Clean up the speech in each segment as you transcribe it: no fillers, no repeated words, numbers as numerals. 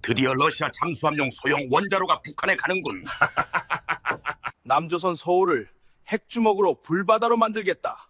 드디어 러시아 잠수함용 소형 원자로가 북한에 가는군. 남조선 서울을 핵주먹으로 불바다로 만들겠다.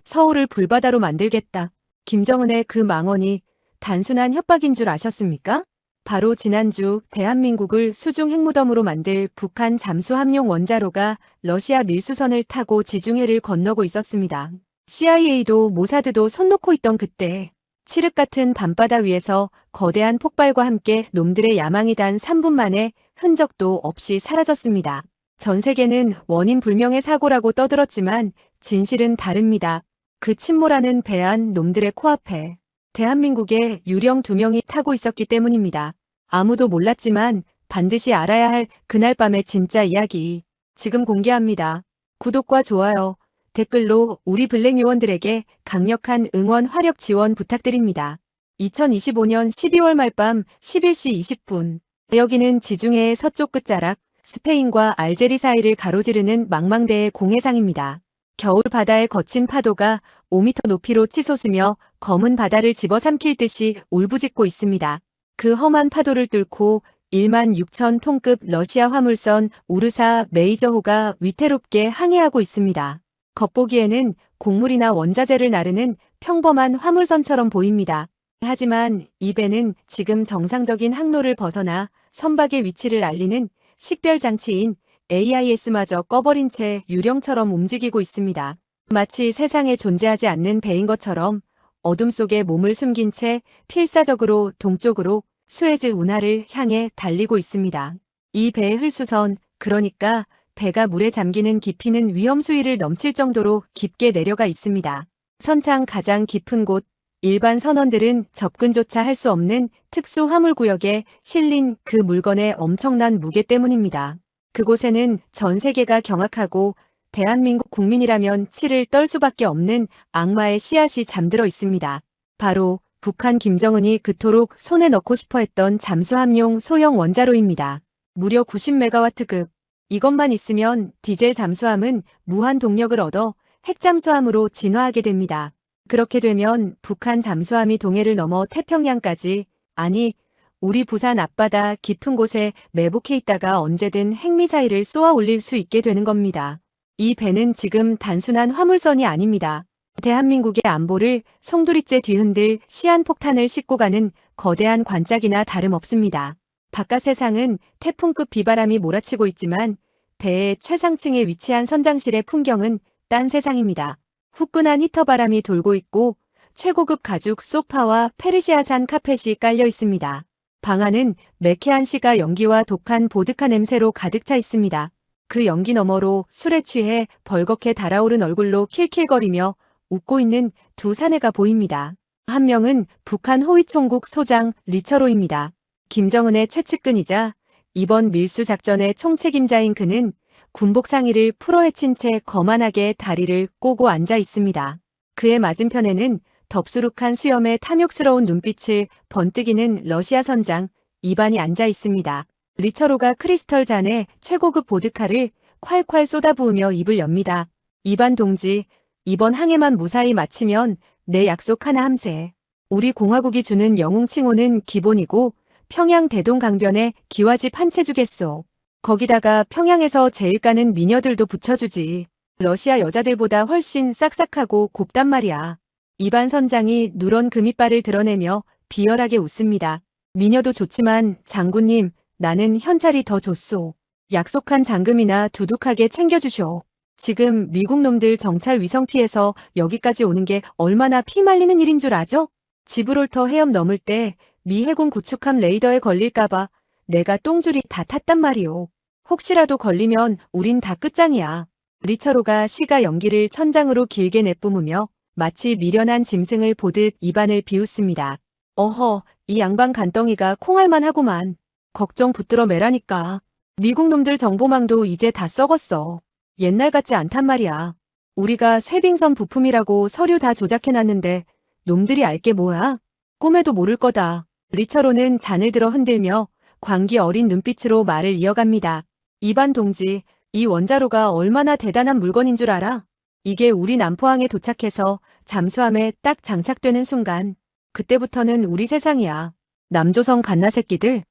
서울을 불바다로 만들겠다. 김정은의 그 망언이 단순한 협박인 줄 아셨습니까? 바로 지난주 대한민국을 수중 핵무덤으로 만들 북한 잠수함용 원자로가 러시아 밀수선을 타고 지중해를 건너고 있었습니다. CIA도 모사드도 손 놓고 있던 그때 칠흑 같은 밤바다 위에서 거대한 폭발과 함께 놈들의 야망이 단 3분 만에 흔적도 없이 사라졌습니다. 전 세계는 원인 불명의 사고라고 떠들었지만 진실은 다릅니다. 그 침몰하는 배 안 놈들의 코앞에 대한민국의 유령 2명이 타고 있었기 때문입니다. 아무도 몰랐지만 반드시 알아야 할 그날 밤의 진짜 이야기 지금 공개합니다. 구독과 좋아요, 댓글로 우리 블랙 요원들에게 강력한 응원 화력 지원 부탁드립니다. 2025년 12월 말밤 11시 20분 여기는 지중해의 서쪽 끝자락 스페인과 알제리 사이를 가로지르는 망망대해 공해상입니다. 겨울 바다의 거친 파도가 5m 높이로 치솟으며 검은 바다를 집어삼킬 듯이 울부짖고 있습니다. 그 험한 파도를 뚫고 1만 6천 톤급 러시아 화물선 우르사 메이저호가 위태롭게 항해하고 있습니다. 겉보기에는 곡물이나 원자재를 나르는 평범한 화물선처럼 보입니다. 하지만 이 배는 지금 정상적인 항로를 벗어나 선박의 위치를 알리는 식별장치인 AIS마저 꺼버린 채 유령처럼 움직이고 있습니다. 마치 세상에 존재하지 않는 배인 것처럼 어둠 속에 몸을 숨긴 채 필사적으로 동쪽으로 수에즈 운하를 향해 달리고 있습니다. 이 배의 흘수선, 그러니까 배가 물에 잠기는 깊이는 위험 수위를 넘칠 정도로 깊게 내려가 있습니다. 선창 가장 깊은 곳, 일반 선원들은 접근조차 할 수 없는 특수 화물구역에 실린 그 물건의 엄청난 무게 때문입니다. 그곳에는 전 세계가 경악하고 대한민국 국민이라면 치를 떨 수밖에 없는 악마의 씨앗이 잠들어 있습니다. 바로 북한 김정은이 그토록 손에 넣고 싶어 했던 잠수함용 소형 원자로입니다. 무려 90메가와트급. 이것만 있으면 디젤 잠수함은 무한 동력을 얻어 핵잠수함으로 진화하게 됩니다. 그렇게 되면 북한 잠수함이 동해를 넘어 태평양까지, 아니 우리 부산 앞바다 깊은 곳에 매복해 있다가 언제든 핵미사일을 쏘아 올릴 수 있게 되는 겁니다. 이 배는 지금 단순한 화물선이 아닙니다. 대한민국의 안보를 송두리째 뒤흔들 시한폭탄을 싣고 가는 거대한 관짝이나 다름없습니다. 바깥 세상은 태풍급 비바람이 몰아치고 있지만 배의 최상층에 위치한 선장실의 풍경은 딴 세상입니다. 후끈한 히터바람이 돌고 있고 최고급 가죽 소파와 페르시아산 카펫이 깔려 있습니다. 방 안은 매캐한 시가 연기와 독한 보드카 냄새로 가득 차 있습니다. 그 연기 너머로 술에 취해 벌겋게 달아오른 얼굴로 킬킬거리며 웃고 있는 두 사내가 보입니다. 한 명은 북한 호위총국 소장 리처로입니다. 김정은의 최측근이자 이번 밀수 작전의 총책임자인 그는 군복 상의를 풀어헤친 채 거만하게 다리를 꼬고 앉아 있습니다. 그의 맞은편에는 덥수룩한 수염에 탐욕스러운 눈빛을 번뜩이는 러시아 선장 이반이 앉아 있습니다. 리처로가 크리스털 잔에 최고급 보드카를 콸콸 쏟아부으며 입을 엽니다. 이반 동지, 이번 항해만 무사히 마치면 내 약속 하나 함세. 우리 공화국이 주는 영웅 칭호는 기본이고 평양 대동강변에 기와집 한 채 주겠소. 거기다가 평양에서 제일 까는 미녀들도 붙여주지. 러시아 여자들보다 훨씬 싹싹하고 곱단 말이야. 이반 선장이 누런 금이빨을 드러내며 비열하게 웃습니다. 미녀도 좋지만 장군님, 나는 현찰이 더 좋소. 약속한 잔금이나 두둑하게 챙겨주쇼. 지금 미국 놈들 정찰 위성 피해서 여기까지 오는 게 얼마나 피말리는 일인 줄 아죠? 지브롤터 해협 넘을 때 미 해군 구축함 레이더에 걸릴까봐 내가 똥줄이 다 탔단 말이오. 혹시라도 걸리면 우린 다 끝장이야. 리처로가 시가 연기를 천장으로 길게 내뿜으며 마치 미련한 짐승을 보듯 입안을 비웃습니다. 어허, 이 양반 간덩이가 콩알만 하구만. 걱정 붙들어 매라니까. 미국 놈들 정보망도 이제 다 썩었어. 옛날 같지 않단 말이야. 우리가 쇠빙선 부품이라고 서류 다 조작해놨는데 놈들이 알게 뭐야? 꿈에도 모를 거다. 리처로는 잔을 들어 흔들며 광기 어린 눈빛으로 말을 이어갑니다. 이반 동지, 이 원자로가 얼마나 대단한 물건인 줄 알아? 이게 우리 남포항에 도착해서 잠수함에 딱 장착되는 순간 그때부터는 우리 세상이야. 남조선 갓나 새끼들.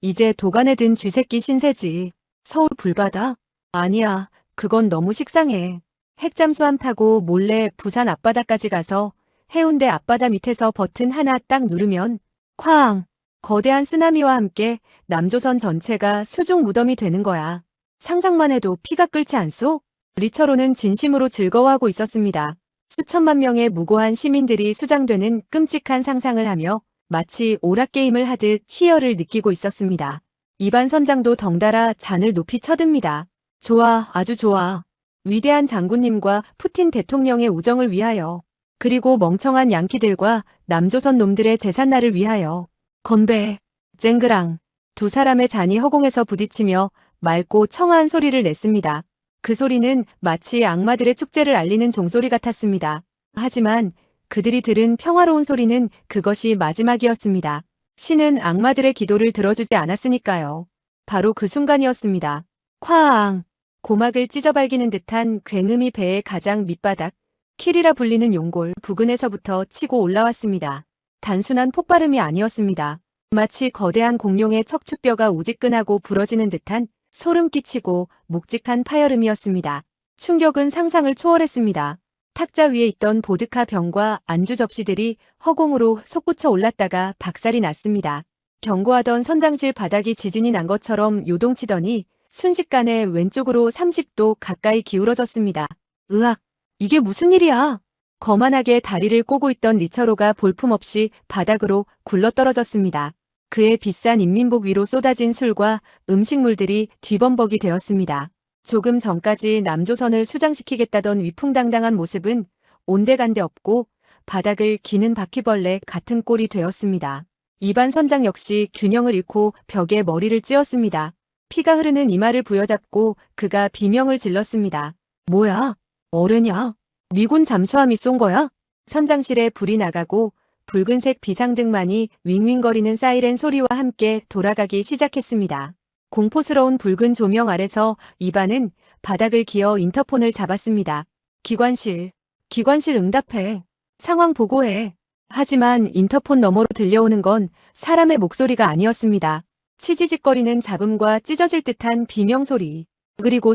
이제 도간에 든 쥐새끼 신세지. 서울 불바다? 아니야, 그건 너무 식상해. 핵잠수함 타고 몰래 부산 앞바다까지 가서 해운대 앞바다 밑에서 버튼 하나 딱 누르면 쾅! 거대한 쓰나미와 함께 남조선 전체가 수중 무덤이 되는 거야. 상상만 해도 피가 끓지 않소? 리처로는 진심으로 즐거워하고 있었습니다. 수천만 명의 무고한 시민들이 수장되는 끔찍한 상상을 하며 마치 오락게임을 하듯 희열을 느끼고 있었습니다. 이반 선장도 덩달아 잔을 높이 쳐듭니다. 좋아, 아주 좋아. 위대한 장군님과 푸틴 대통령의 우정을 위하여, 그리고 멍청한 양키들과 남조선 놈들의 재산날을 위하여. 건배, 쨍그랑. 두 사람의 잔이 허공에서 부딪히며 맑고 청아한 소리를 냈습니다. 그 소리는 마치 악마들의 축제를 알리는 종소리 같았습니다. 하지만 그들이 들은 평화로운 소리는 그것이 마지막이었습니다. 신은 악마들의 기도를 들어주지 않았으니까요. 바로 그 순간이었습니다. 쾅! 고막을 찢어발기는 듯한 굉음이 배의 가장 밑바닥, 킬이라 불리는 용골 부근에서부터 치고 올라왔습니다. 단순한 폭발음이 아니었습니다. 마치 거대한 공룡의 척추뼈가 우지끈하고 부러지는 듯한 소름 끼치고 묵직한 파열음이었습니다. 충격은 상상을 초월했습니다. 탁자 위에 있던 보드카 병과 안주 접시들이 허공으로 솟구쳐 올랐다가 박살이 났습니다. 경고하던 선장실 바닥이 지진이 난 것처럼 요동치더니 순식간에 왼쪽으로 30도 가까이 기울어졌습니다. 으악! 이게 무슨 일이야? 거만하게 다리를 꼬고 있던 리처로가 볼품없이 바닥으로 굴러떨어졌습니다. 그의 비싼 인민복 위로 쏟아진 술과 음식물들이 뒤범벅이 되었습니다. 조금 전까지 남조선을 수장시키겠다던 위풍당당한 모습은 온데간데 없고 바닥을 기는 바퀴벌레 같은 꼴이 되었습니다. 이반 선장 역시 균형을 잃고 벽에 머리를 찧었습니다. 피가 흐르는 이마를 부여잡고 그가 비명을 질렀습니다. 뭐야? 어뢰냐? 미군 잠수함이 쏜 거야? 선장실에 불이 나가고 붉은색 비상등만이 윙윙거리는 사이렌 소리와 함께 돌아가기 시작했습니다. 공포스러운 붉은 조명 아래서 이반은 바닥을 기어 인터폰을 잡았습니다. 기관실 응답해. 상황 보고해. 하지만 인터폰 너머로 들려오는 건 사람의 목소리가 아니었습니다. 치지직거리는 잡음과 찢어질 듯한 비명소리, 그리고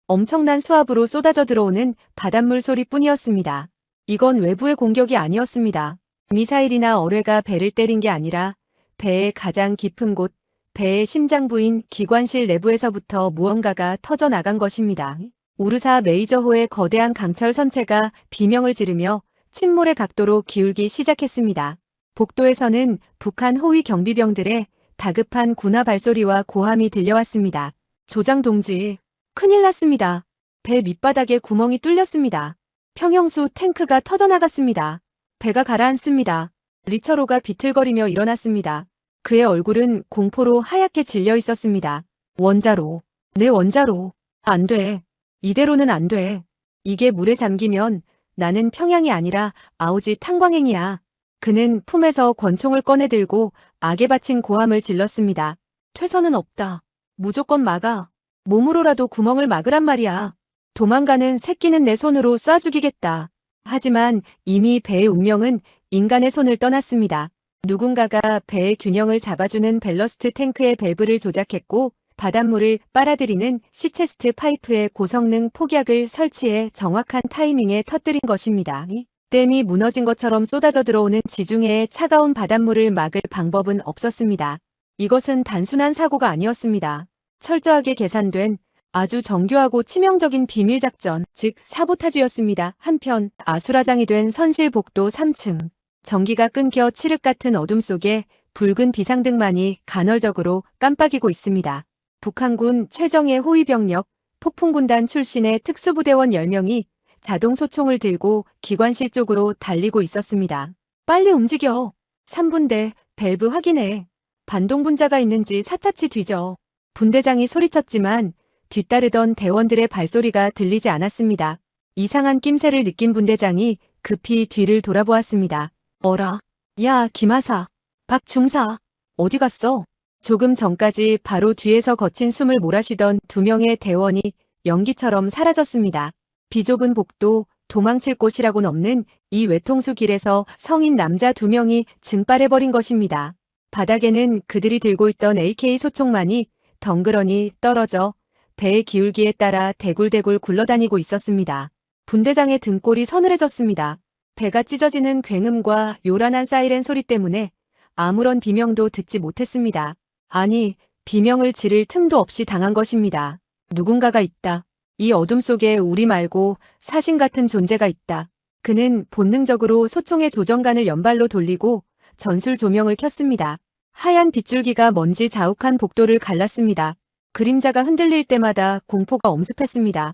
엄청난 수압으로 쏟아져 들어오는 바닷물 소리뿐이었습니다. 이건 외부의 공격이 아니었습니다. 미사일이나 어뢰가 배를 때린 게 아니라 배의 가장 깊은 곳, 배의 심장부인 기관실 내부에서부터 무언가가 터져나간 것입니다. 우르사 메이저호의 거대한 강철 선체가 비명을 지르며 침몰의 각도로 기울기 시작했습니다. 복도에서는 북한 호위 경비병들의 다급한 군화 발소리와 고함이 들려왔습니다. 조장 동지, 큰일 났습니다. 배 밑바닥에 구멍이 뚫렸습니다. 평형수 탱크가 터져나갔습니다. 배가 가라앉습니다. 리처로가 비틀거리며 일어났습니다. 그의 얼굴은 공포로 하얗게 질려 있었습니다. 원자로, 내 원자로. 안 돼. 이대로는 안 돼. 이게 물에 잠기면 나는 평양이 아니라 아우지 탄광행이야. 그는 품에서 권총을 꺼내들고 악에 바친 고함을 질렀습니다. 퇴선은 없다. 무조건 막아. 몸으로라도 구멍을 막으란 말이야. 도망가는 새끼는 내 손으로 쏴 죽이겠다. 하지만 이미 배의 운명은 인간의 손을 떠났습니다. 누군가가 배의 균형을 잡아주는 밸러스트 탱크의 밸브를 조작했고 바닷물을 빨아들이는 시체스트 파이프에 고성능 폭약을 설치해 정확한 타이밍에 터뜨린 것입니다. 댐이 무너진 것처럼 쏟아져 들어오는 지중해의 차가운 바닷물을 막을 방법은 없었습니다. 이것은 단순한 사고가 아니었습니다. 철저하게 계산된 아주 정교하고 치명적인 비밀작전, 즉 사보타주였습니다. 한편 아수라장이 된 선실복도 3층. 전기가 끊겨 칠흑 같은 어둠 속에 붉은 비상등만이 간헐적으로 깜빡이고 있습니다. 북한군 최정예 호위병력, 폭풍군단 출신의 특수부대원 10명이 자동소총을 들고 기관실 쪽으로 달리고 있었습니다. 빨리 움직여. 3분대, 밸브 확인해. 반동분자가 있는지 사차치 뒤져. 분대장이 소리쳤지만 뒤따르던 대원들의 발소리가 들리지 않았습니다. 이상한 낌새를 느낀 분대장이 급히 뒤를 돌아보았습니다. 어라? 야, 김하사. 박 중사. 어디 갔어? 조금 전까지 바로 뒤에서 거친 숨을 몰아쉬던 2명의 대원이 연기처럼 사라졌습니다. 비좁은 복도, 도망칠 곳이라고는 없는 이 외통수 길에서 성인 남자 2명이 증발해버린 것입니다. 바닥에는 그들이 들고 있던 AK 소총만이 덩그러니 떨어져 배의 기울기에 따라 대굴대굴 굴러다니고 있었습니다. 분대장의 등골이 서늘해졌습니다. 배가 찢어지는 굉음과 요란한 사이렌 소리 때문에 아무런 비명도 듣지 못했습니다. 아니, 비명을 지를 틈도 없이 당한 것입니다. 누군가가 있다. 이 어둠 속에 우리 말고 사신 같은 존재가 있다. 그는 본능적으로 소총의 조정관을 연발로 돌리고 전술 조명을 켰습니다. 하얀 빗줄기가 먼지 자욱한 복도를 갈랐습니다. 그림자가 흔들릴 때마다 공포가 엄습했습니다.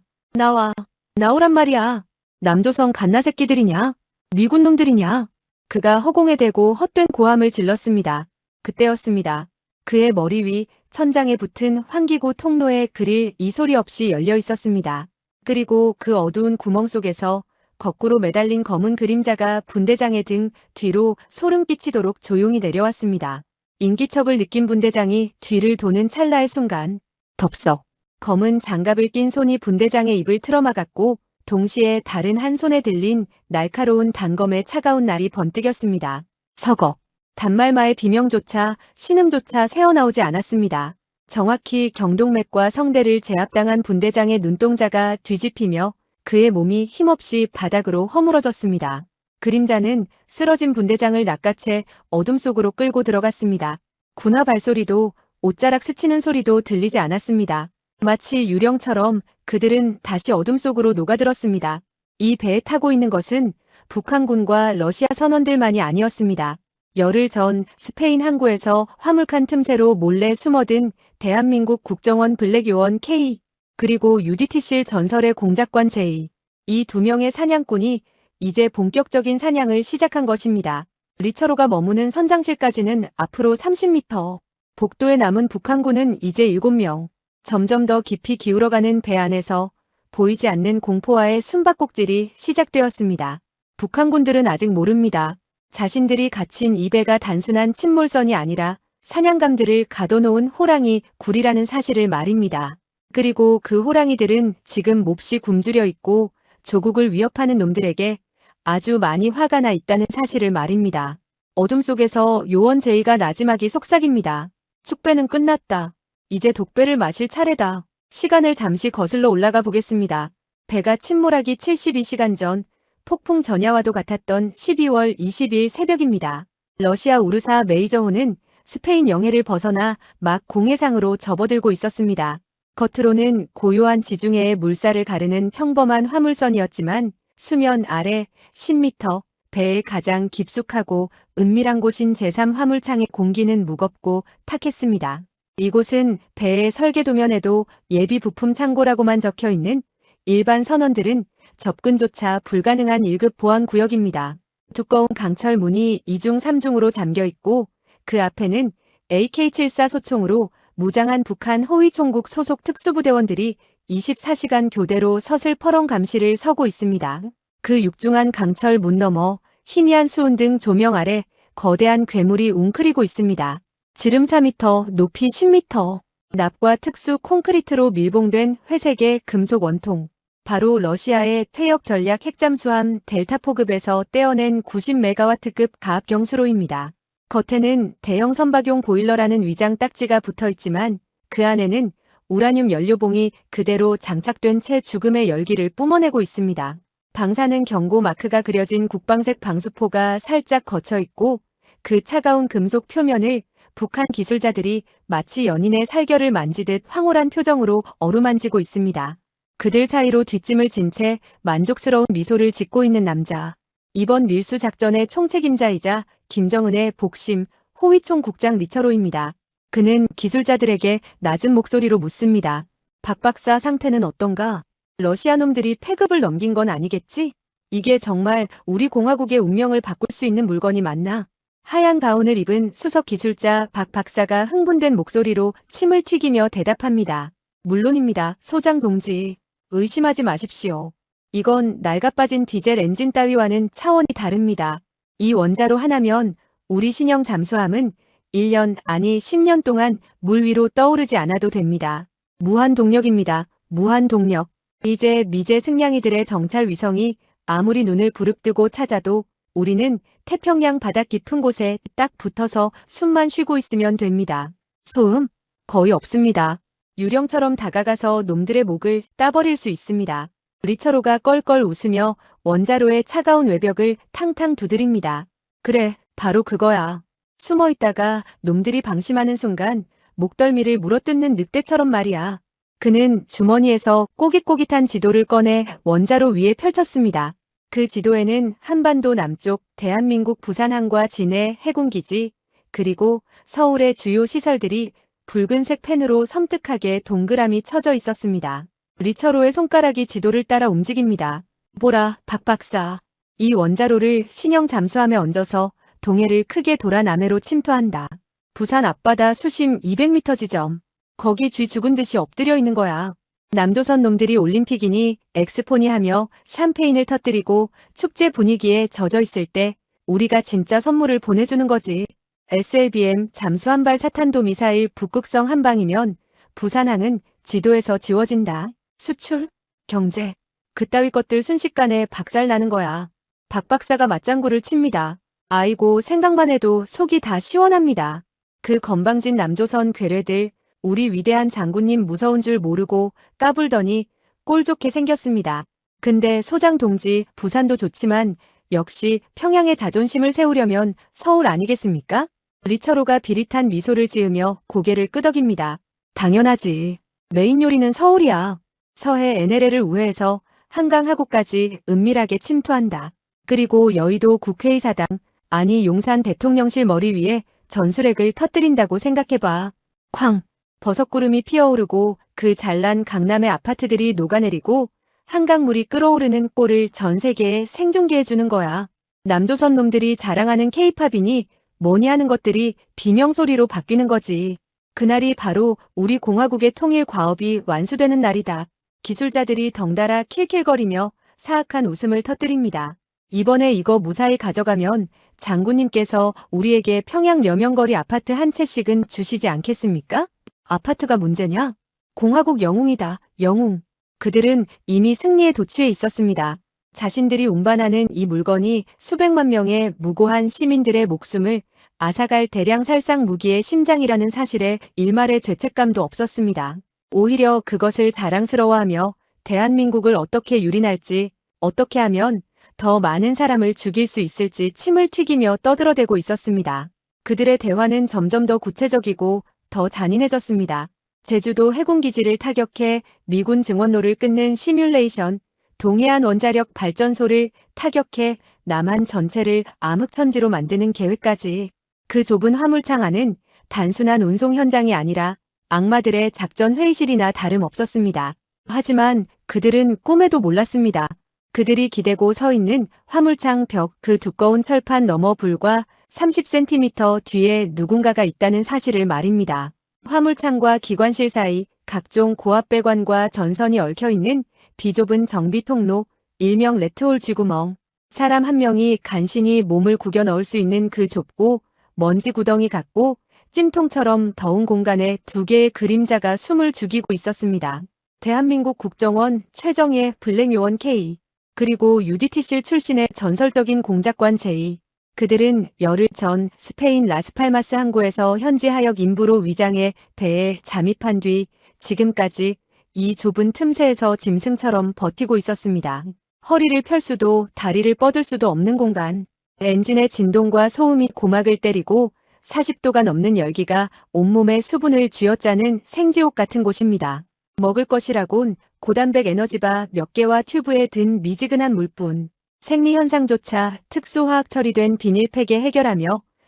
나오란 말이야. 남조선 갓나 새끼들이냐? 미군 놈들이냐? 그가 허공에 대고 헛된 고함을 질렀습니다. 그때였습니다. 그의 머리 위 천장에 붙은 환기구 통로에 그릴 이 소리 없이 열려 있었습니다. 그리고 그 어두운 구멍 속에서 거꾸로 매달린 검은 그림자가 분대장의 등 뒤로 소름 끼치도록 조용히 내려왔습니다. 인기척을 느낀 분대장이 뒤를 도는 찰나의 순간 덥석 검은 장갑을 낀 손이 분대장의 입을 틀어막았고 동시에 다른 한 손에 들린 날카로운 단검의 차가운 날이 번뜩였습니다. 서걱 단말마의 비명조차 신음조차 새어나오지 않았습니다. 정확히 경동맥과 성대를 제압당한 분대장의 눈동자가 뒤집히며 그의 몸이 힘없이 바닥으로 허물어졌습니다. 그림자는 쓰러진 분대장을 낚아채 어둠 속으로 끌고 들어갔습니다. 군화 발소리도 옷자락 스치는 소리도 들리지 않았습니다. 마치 유령처럼 그들은 다시 어둠 속으로 녹아들었습니다. 이 배에 타고 있는 것은 북한군과 러시아 선원들만이 아니었습니다. 열흘 전 스페인 항구에서 화물칸 틈새로 몰래 숨어든 대한민국 국정원 블랙 요원 K, 그리고 UDT실 전설의 공작관 J. 이 2명의 사냥꾼이 이제 본격적인 사냥을 시작한 것입니다. 리처로가 머무는 선장실까지는 앞으로 30m. 복도에 남은 북한군은 이제 7명. 점점 더 깊이 기울어가는 배 안에서 보이지 않는 공포와의 숨바꼭질이 시작되었습니다. 북한군들은 아직 모릅니다. 자신들이 갇힌 이 배가 단순한 침몰선이 아니라 사냥감들을 가둬놓은 호랑이 굴이라는 사실을 말입니다. 그리고 그 호랑이들은 지금 몹시 굶주려 있고 조국을 위협하는 놈들에게 아주 많이 화가 나 있다는 사실을 말입니다. 어둠 속에서 요원 제이가 나지막이 속삭입니다. 축배는 끝났다. 이제 독배를 마실 차례다. 시간을 잠시 거슬러 올라가 보겠습니다. 배가 침몰하기 72시간 전 폭풍 전야와도 같았던 12월 20일 새벽입니다. 러시아 우르사 메이저호는 스페인 영해를 벗어나 막 공해상으로 접어들고 있었습니다. 겉으로는 고요한 지중해의 물살을 가르는 평범한 화물선이었지만 수면 아래 10m, 배의 가장 깊숙하고 은밀한 곳인 제3화물창의 공기는 무겁고 탁했습니다. 이곳은 배의 설계도면에도 예비 부품 창고라고만 적혀있는 일반 선원들은 접근조차 불가능한 1급 보안구역입니다. 두꺼운 강철 문이 2중 3중으로 잠겨있고 그 앞에는 AK-74 소총으로 무장한 북한 호위총국 소속 특수부대원들이 24시간 교대로 서슬퍼런 감시를 서고 있습니다. 그 육중한 강철 문 너머 희미한 수은등 조명 아래 거대한 괴물이 웅크리고 있습니다. 지름 4m, 높이 10m, 납과 특수 콘크리트로 밀봉된 회색의 금속 원통. 바로 러시아의 퇴역 전략 핵잠수함 델타포급에서 떼어낸 90메가와트급 가압 경수로입니다. 겉에는 대형 선박용 보일러라는 위장 딱지가 붙어있지만 그 안에는 우라늄 연료봉이 그대로 장착된 채 죽음의 열기를 뿜어내고 있습니다. 방사능 경고 마크가 그려진 국방색 방수포가 살짝 거쳐있고 그 차가운 금속 표면을 북한 기술자들이 마치 연인의 살결을 만지듯 황홀한 표정으로 어루만지고 있습니다. 그들 사이로 뒷짐을 진 채 만족스러운 미소를 짓고 있는 남자. 이번 밀수 작전의 총책임자이자 김정은의 복심 호위총 국장 리처로입니다. 그는 기술자들에게 낮은 목소리로 묻습니다. 박 박사 상태는 어떤가? 러시아 놈들이 패급을 넘긴 건 아니겠지? 이게 정말 우리 공화국의 운명을 바꿀 수 있는 물건이 맞나? 하얀 가운을 입은 수석 기술자 박 박사가 흥분된 목소리로 침을 튀기며 대답합니다. 물론입니다, 소장 동지. 의심하지 마십시오. 이건 낡아빠진 디젤 엔진 따위와는 차원이 다릅니다. 이 원자로 하나면 우리 신형 잠수함은 1년 아니 10년 동안 물 위로 떠오르지 않아도 됩니다. 무한 동력입니다. 무한 동력. 이제 미제 승냥이들의 정찰 위성이 아무리 눈을 부릅뜨고 찾아도 우리는 태평양 바닥 깊은 곳에 딱 붙어서 숨만 쉬고 있으면 됩니다. 소음? 거의 없습니다. 유령처럼 다가가서 놈들의 목을 따버릴 수 있습니다. 리처로가 껄껄 웃으며 원자로의 차가운 외벽을 탕탕 두드립니다. 그래, 바로 그거야. 숨어 있다가 놈들이 방심하는 순간 목덜미를 물어뜯는 늑대처럼 말이야. 그는 주머니에서 꼬깃꼬깃한 지도를 꺼내 원자로 위에 펼쳤습니다. 그 지도에는 한반도 남쪽 대한민국 부산항과 진해 해군기지, 그리고 서울의 주요 시설들이 붉은색 펜으로 섬뜩하게 동그라미 쳐져 있었습니다. 리처로의 손가락이 지도를 따라 움직입니다. 보라, 박 박사. 이 원자로를 신형 잠수함에 얹어서 동해를 크게 돌아 남해로 침투한다. 부산 앞바다 수심 200m 지점. 거기 쥐 죽은 듯이 엎드려 있는 거야. 남조선 놈들이 올림픽이니 엑스포니 하며 샴페인을 터뜨리고 축제 분위기에 젖어 있을 때 우리가 진짜 선물을 보내주는 거지. SLBM 잠수함발 사탄도 미사일 북극성 한 방이면 부산항은 지도에서 지워진다. 수출, 경제, 그따위 것들 순식간에 박살나는 거야. 박 박사가 맞장구를 칩니다. 아이고, 생각만 해도 속이 다 시원합니다. 그 건방진 남조선 괴뢰들, 우리 위대한 장군님 무서운 줄 모르고 까불더니 꼴 좋게 생겼습니다. 근데 소장 동지, 부산도 좋지만 역시 평양의 자존심을 세우려면 서울 아니겠습니까? 리처로가 비릿한 미소를 지으며 고개를 끄덕입니다. 당연하지. 메인 요리는 서울이야. 서해 NLL을 우회해서 한강하구까지 은밀하게 침투한다. 그리고 여의도 국회의사당, 아니 용산 대통령실 머리 위에 전술핵을 터뜨린다고 생각해봐. 쾅! 버섯구름이 피어오르고 그 잘난 강남의 아파트들이 녹아내리고 한강물이 끓어오르는 꼴을 전 세계에 생중계해주는 거야. 남조선 놈들이 자랑하는 케이팝이니 뭐니 하는 것들이 비명소리로 바뀌는 거지. 그날이 바로 우리 공화국의 통일 과업이 완수되는 날이다. 기술자들이 덩달아 킬킬거리며 사악한 웃음을 터뜨립니다. 이번에 이거 무사히 가져가면 장군님께서 우리에게 평양 려명거리 아파트 한 채씩은 주시지 않겠습니까? 아파트가 문제냐? 공화국 영웅이다, 영웅. 그들은 이미 승리에 도취해 있었습니다. 자신들이 운반하는 이 물건이 수백만 명의 무고한 시민들의 목숨을 앗아갈 대량 살상 무기의 심장이라는 사실에 일말의 죄책감도 없었습니다. 오히려 그것을 자랑스러워하며 대한민국을 어떻게 유린할지, 어떻게 하면 더 많은 사람을 죽일 수 있을지 침을 튀기며 떠들어대고 있었습니다. 그들의 대화는 점점 더 구체적이고 더 잔인해졌습니다. 제주도 해군기지를 타격해 미군 증원로를 끊는 시뮬레이션, 동해안 원자력 발전소를 타격해 남한 전체를 암흑천지로 만드는 계획까지. 그 좁은 화물창 안은 단순한 운송 현장이 아니라 악마들의 작전 회의실이나 다름없었습니다. 하지만 그들은 꿈에도 몰랐습니다. 그들이 기대고 서 있는 화물창 벽 그 두꺼운 철판 너머 불과 30cm 뒤에 누군가가 있다는 사실을 말입니다. 화물창과 기관실 사이 각종 고압배관과 전선이 얽혀있는 비좁은 정비 통로, 일명 레트홀 쥐구멍. 사람 한 명이 간신히 몸을 구겨 넣을 수 있는 그 좁고 먼지 구덩이 같고 찜통처럼 더운 공간에 두 개의 그림자가 숨을 죽이고 있었습니다. 대한민국 국정원 최정예 블랙요원 K, 그리고 UDT실 출신의 전설적인 공작관 J. 그들은 열흘 전 스페인 라스팔마스 항구에서 현지 하역 인부로 위장해 배에 잠입한 뒤 지금까지 이 좁은 틈새에서 짐승처럼 버티고 있었습니다. 허리를 펼 수도 다리를 뻗을 수도 없는 공간. 엔진의 진동과 소음이 고막을 때리고 40도가 넘는 열기가 온몸에 수분을 쥐어짜는 생지옥 같은 곳입니다. 먹을 것이라곤 고단백 에너지바 몇 개와 튜브에 든 미지근한 물뿐. 생리현상조차 특수화학 처리된 비닐팩에 해결하며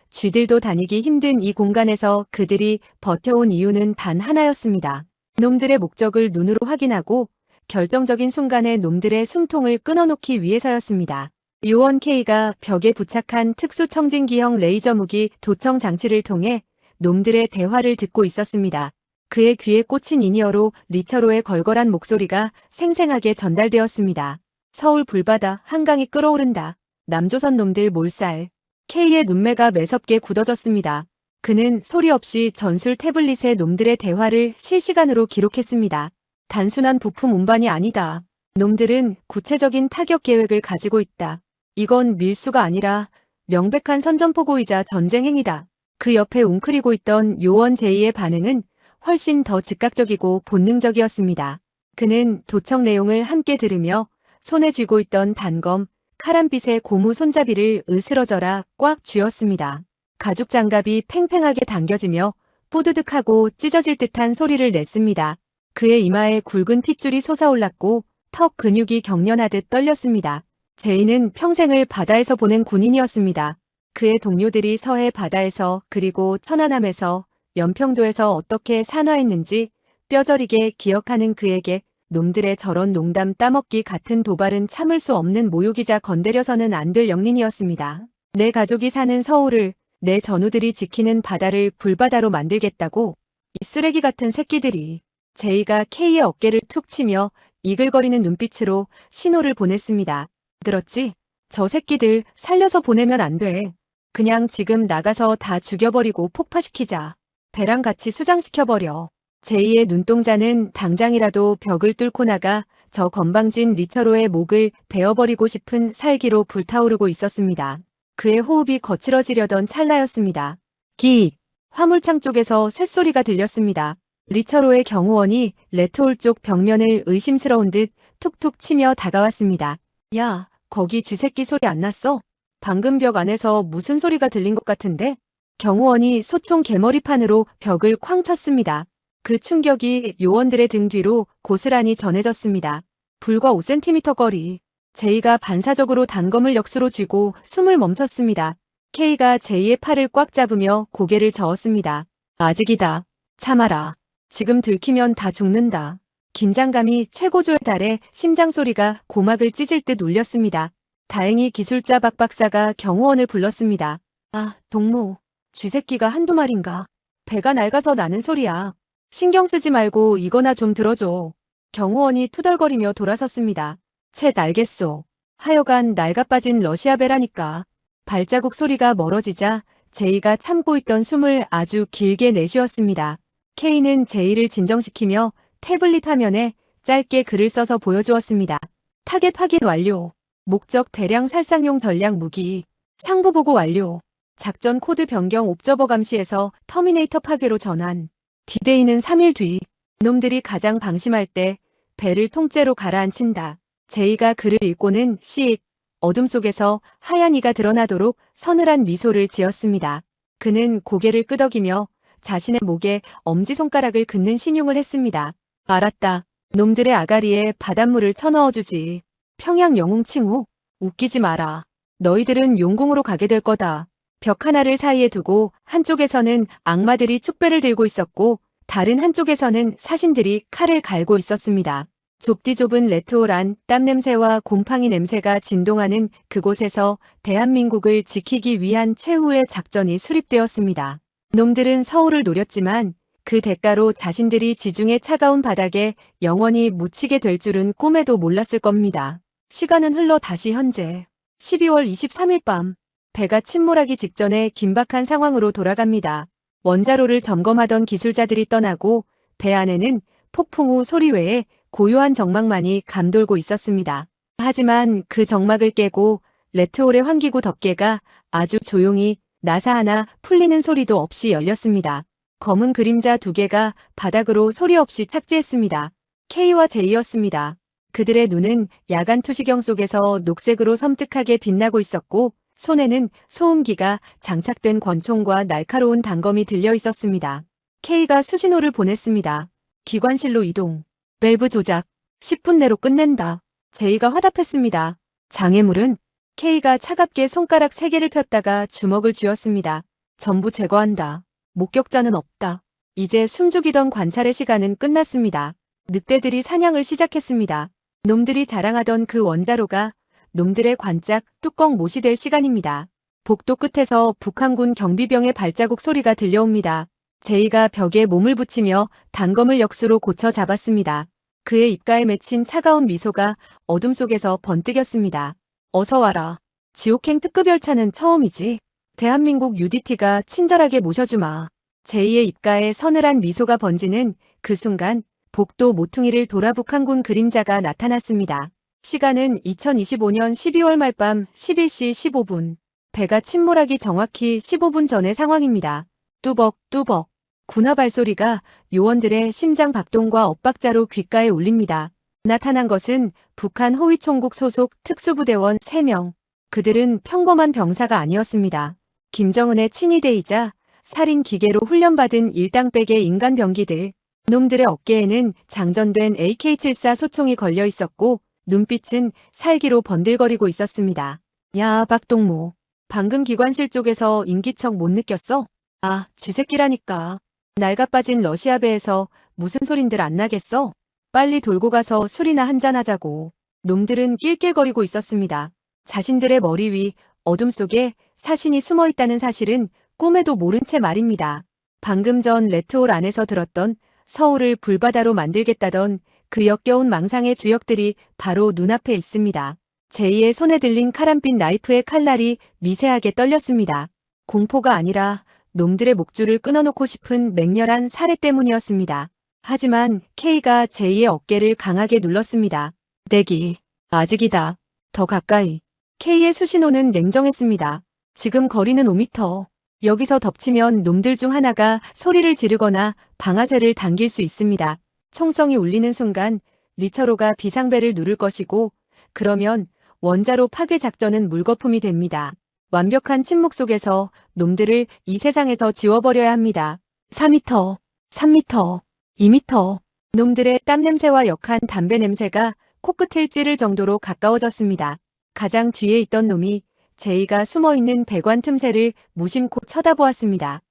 쥐들도 다니기 힘든 이 공간에서 그들이 버텨온 이유는 단 하나였습니다. 놈들의 목적을 눈으로 확인하고 결정적인 순간에 놈들의 숨통을 끊어놓기 위해서였습니다. 요원 K가 벽에 부착한 특수 청진기형 레이저 무기 도청 장치를 통해 놈들의 대화를 듣고 있었습니다. 그의 귀에 꽂힌 인이어로 리처로의 걸걸한 목소리가 생생하게 전달되었습니다. 서울 불바다, 한강이 끓어오른다. 남조선 놈들 몰살. K의 눈매가 매섭게 굳어졌습니다. 그는 소리 없이 전술 태블릿에 놈들의 대화를 실시간으로 기록했습니다. 단순한 부품 운반이 아니다. 놈들은 구체적인 타격 계획을 가지고 있다. 이건 밀수가 아니라 명백한 선전포고이자 전쟁 행위다. 그 옆에 웅크리고 있던 요원 제이의 반응은 훨씬 더 즉각적이고 본능적이었습니다. 그는 도청 내용을 함께 들으며 손에 쥐고 있던 단검, 카람빛의 고무 손잡이를 으스러져라 꽉 쥐었습니다. 가죽 장갑이 팽팽하게 당겨지며 뽀드득하고 찢어질 듯한 소리를 냈습니다. 그의 이마에 굵은 핏줄이 솟아올랐고 턱 근육이 경련하듯 떨렸습니다. 제이는 평생을 바다에서 보낸 군인이었습니다. 그의 동료들이 서해 바다에서 그리고 천안함에서 연평도에서 어떻게 산화했는지 뼈저리게 기억하는 그에게 놈들의 저런 농담 따먹기 같은 도발은 참을 수 없는 모욕이자 건드려서는 안 될 영린이었습니다. 내 가족이 사는 서울을, 내 전우들이 지키는 바다를 불바다로 만들겠다고? 이 쓰레기 같은 새끼들이. 제이가 K의 어깨를 툭 치며 이글거리는 눈빛으로 신호를 보냈습니다. 들었지? 저 새끼들 살려서 보내면 안 돼. 그냥 지금 나가서 다 죽여버리고 폭파시키자. 배랑 같이 수장시켜버려. 제이의 눈동자는 당장이라도 벽을 뚫고 나가 저 건방진 리처로의 목을 베어버리고 싶은 살기로 불타오르고 있었습니다. 그의 호흡이 거칠어지려던 찰나였습니다. 기익! 화물창 쪽에서 쇳소리가 들렸습니다. 리처로의 경호원이 레트홀 쪽 벽면을 의심스러운 듯 툭툭 치며 다가왔습니다. 야, 거기 쥐새끼 소리 안 났어? 방금 벽 안에서 무슨 소리가 들린 것 같은데? 경호원이 소총 개머리판으로 벽을 쾅 쳤습니다. 그 충격이 요원들의 등 뒤로 고스란히 전해졌습니다. 불과 5cm 거리. 제이가 반사적으로 단검을 역수로 쥐고 숨을 멈췄습니다. K가 제이의 팔을 꽉 잡으며 고개를 저었습니다. 아직이다. 참아라. 지금 들키면 다 죽는다. 긴장감이 최고조에 달해 심장 소리가 고막을 찢을 듯 울렸습니다. 다행히 기술자 박 박사가 경호원을 불렀습니다. 아, 동무. 쥐새끼가 한두 마리인가? 배가 낡아서 나는 소리야. 신경 쓰지 말고 이거나 좀 들어줘. 경호원이 투덜거리며 돌아섰습니다. 쳇 알겠소. 하여간 낡아빠진 러시아 배라니까. 발자국 소리가 멀어지자 제이가 참고 있던 숨을 아주 길게 내쉬었습니다. K는 제이를 진정시키며 태블릿 화면에 짧게 글을 써서 보여주었습니다. 타겟 확인 완료. 목적 대량 살상용 전략 무기. 상부 보고 완료. 작전 코드 변경 옵저버 감시에서 터미네이터 파괴로 전환. 디데이는 3일 뒤. 놈들이 가장 방심할 때 배를 통째로 가라앉힌다. 제이가 글을 읽고는 씩 어둠 속에서 하얀 이가 드러나도록 서늘한 미소를 지었습니다. 그는 고개를 끄덕이며 자신의 목에 엄지손가락을 긋는 신용을 했습니다. 알았다. 놈들의 아가리에 바닷물을 쳐넣어주지. 평양 영웅 칭호? 웃기지 마라. 너희들은 용궁으로 가게 될 거다. 벽 하나를 사이에 두고 한쪽에서는 악마들이 축배를 들고 있었고 다른 한쪽에서는 사신들이 칼을 갈고 있었습니다. 좁디 좁은 레트홀 안 땀 냄새와 곰팡이 냄새가 진동하는 그곳에서 대한민국을 지키기 위한 최후의 작전이 수립되었습니다. 놈들은 서울을 노렸지만 그 대가로 자신들이 지중해 차가운 바닥에 영원히 묻히게 될 줄은 꿈에도 몰랐을 겁니다. 시간은 흘러 다시 현재 12월 23일 밤 배가 침몰하기 직전에 긴박한 상황으로 돌아갑니다. 원자로를 점검하던 기술자들이 떠나고 배 안에는 폭풍 후 소리 외에 고요한 정막만이 감돌고 있었습니다. 하지만 그 정막을 깨고 레트홀의 환기구 덮개가 아주 조용히 나사 하나 풀리는 소리도 없이 열렸습니다. 검은 그림자 2개가 바닥으로 소리 없이 착지했습니다. K와 J였습니다. 그들의 눈은 야간 투시경 속에서 녹색으로 섬뜩하게 빛나고 있었고 손에는 소음기가 장착된 권총과 날카로운 단검이 들려 있었습니다. K가 수신호를 보냈습니다. 기관실로 이동. 밸브 조작. 10분 내로 끝낸다. J가 화답했습니다. 장애물은? K가 차갑게 손가락 3개를 폈다가 주먹을 쥐었습니다. 전부 제거한다. 목격자는 없다. 이제 숨죽이던 관찰의 시간은 끝났습니다. 늑대들이 사냥을 시작했습니다. 놈들이 자랑하던 그 원자로가 놈들의 관짝 뚜껑 못이 될 시간입니다. 복도 끝에서 북한군 경비병의 발자국 소리가 들려옵니다. 제이가 벽에 몸을 붙이며 단검을 역수로 고쳐 잡았습니다. 그의 입가에 맺힌 차가운 미소가 어둠 속에서 번뜩였습니다. 어서 와라. 지옥행 특급 열차는 처음이지. 대한민국 UDT가 친절하게 모셔주마. 제이의 입가에 서늘한 미소가 번지는 그 순간 복도 모퉁이를 돌아 북한군 그림자가 나타났습니다. 시간은 2025년 12월 말밤 11시 15분. 배가 침몰하기 정확히 15분 전의 상황입니다. 뚜벅뚜벅. 군화 발소리가 요원들의 심장 박동과 엇박자로 귓가에 울립니다. 나타난 것은 북한 호위총국 소속 특수부대원 3명. 그들은 평범한 병사가 아니었습니다. 김정은의 친위대이자 살인 기계로 훈련받은 일당백의 인간 병기들. 놈들의 어깨에는 장전된 AK-74 소총이 걸려 있었고 눈빛은 살기로 번들거리고 있었습니다. 야, 박동무. 방금 기관실 쪽에서 인기척 못 느꼈어? 아, 쥐새끼라니까. 낡아빠진 러시아배에서 무슨 소린들 안 나겠어? 빨리 돌고 가서 술이나 한잔하자고. 놈들은 낄낄거리고 있었습니다. 자신들의 머리 위 어둠 속에 사신이 숨어 있다는 사실은 꿈에도 모른 채 말입니다. 방금 전 레트홀 안에서 들었던 서울을 불바다로 만들겠다던 그 역겨운 망상의 주역들이 바로 눈앞에 있습니다. 제2의 손에 들린 카람빛 나이프의 칼날이 미세하게 떨렸습니다. 공포가 아니라 놈들의 목줄을 끊어놓고 싶은 맹렬한 살해 때문이었습니다. 하지만 K가 제2의 어깨를 강하게 눌렀습니다. 대기. 아직이다. 더 가까이. K의 수신호는 냉정했습니다. 지금 거리는 5m. 여기서 덮치면 놈들 중 하나가 소리를 지르거나 방아쇠를 당길 수 있습니다. 총성이 울리는 순간 리처로가 비상벨을 누를 것이고 그러면 원자로 파괴 작전은 물거품이 됩니다. 완벽한 침묵 속에서 놈들을 이 세상에서 지워버려야 합니다. 4m, 3m, 2m. 놈들의 땀 냄새와 역한 담배 냄새가 코끝을 찌를 정도로 가까워졌습니다. 가장 뒤에 있던 놈이 제이가 숨어있는 배관 틈새를 무심코 쳐다보았습니다.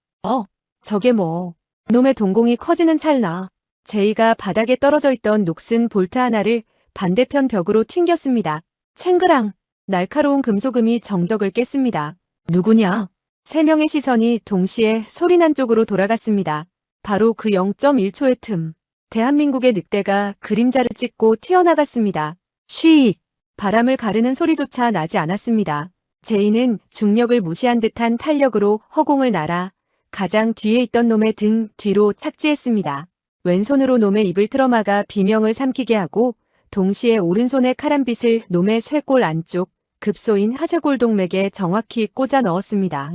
저게 뭐. 놈의 동공이 커지는 찰나 제이가 바닥에 떨어져 있던 녹슨 볼트 하나를 반대편 벽으로 튕겼습니다. 챙그랑. 날카로운 금속음이 정적을 깼습니다. 누구냐? 3명의 시선이 동시에 소리난 쪽으로 돌아갔습니다. 바로 그 0.1초의 틈. 대한민국의 늑대가 그림자를 찍고 튀어나갔습니다. 쉬익. 바람을 가르는 소리조차 나지 않았습니다. 제이는 중력을 무시한 듯한 탄력으로 허공을 날아 가장 뒤에 있던 놈의 등 뒤로 착지했습니다. 왼손으로 놈의 입을 틀어막아 비명을 삼키게 하고 동시에 오른손의 카람빗을 놈의 쇄골 안쪽 급소인 하쇄골 동맥에 정확히 꽂아 넣었습니다.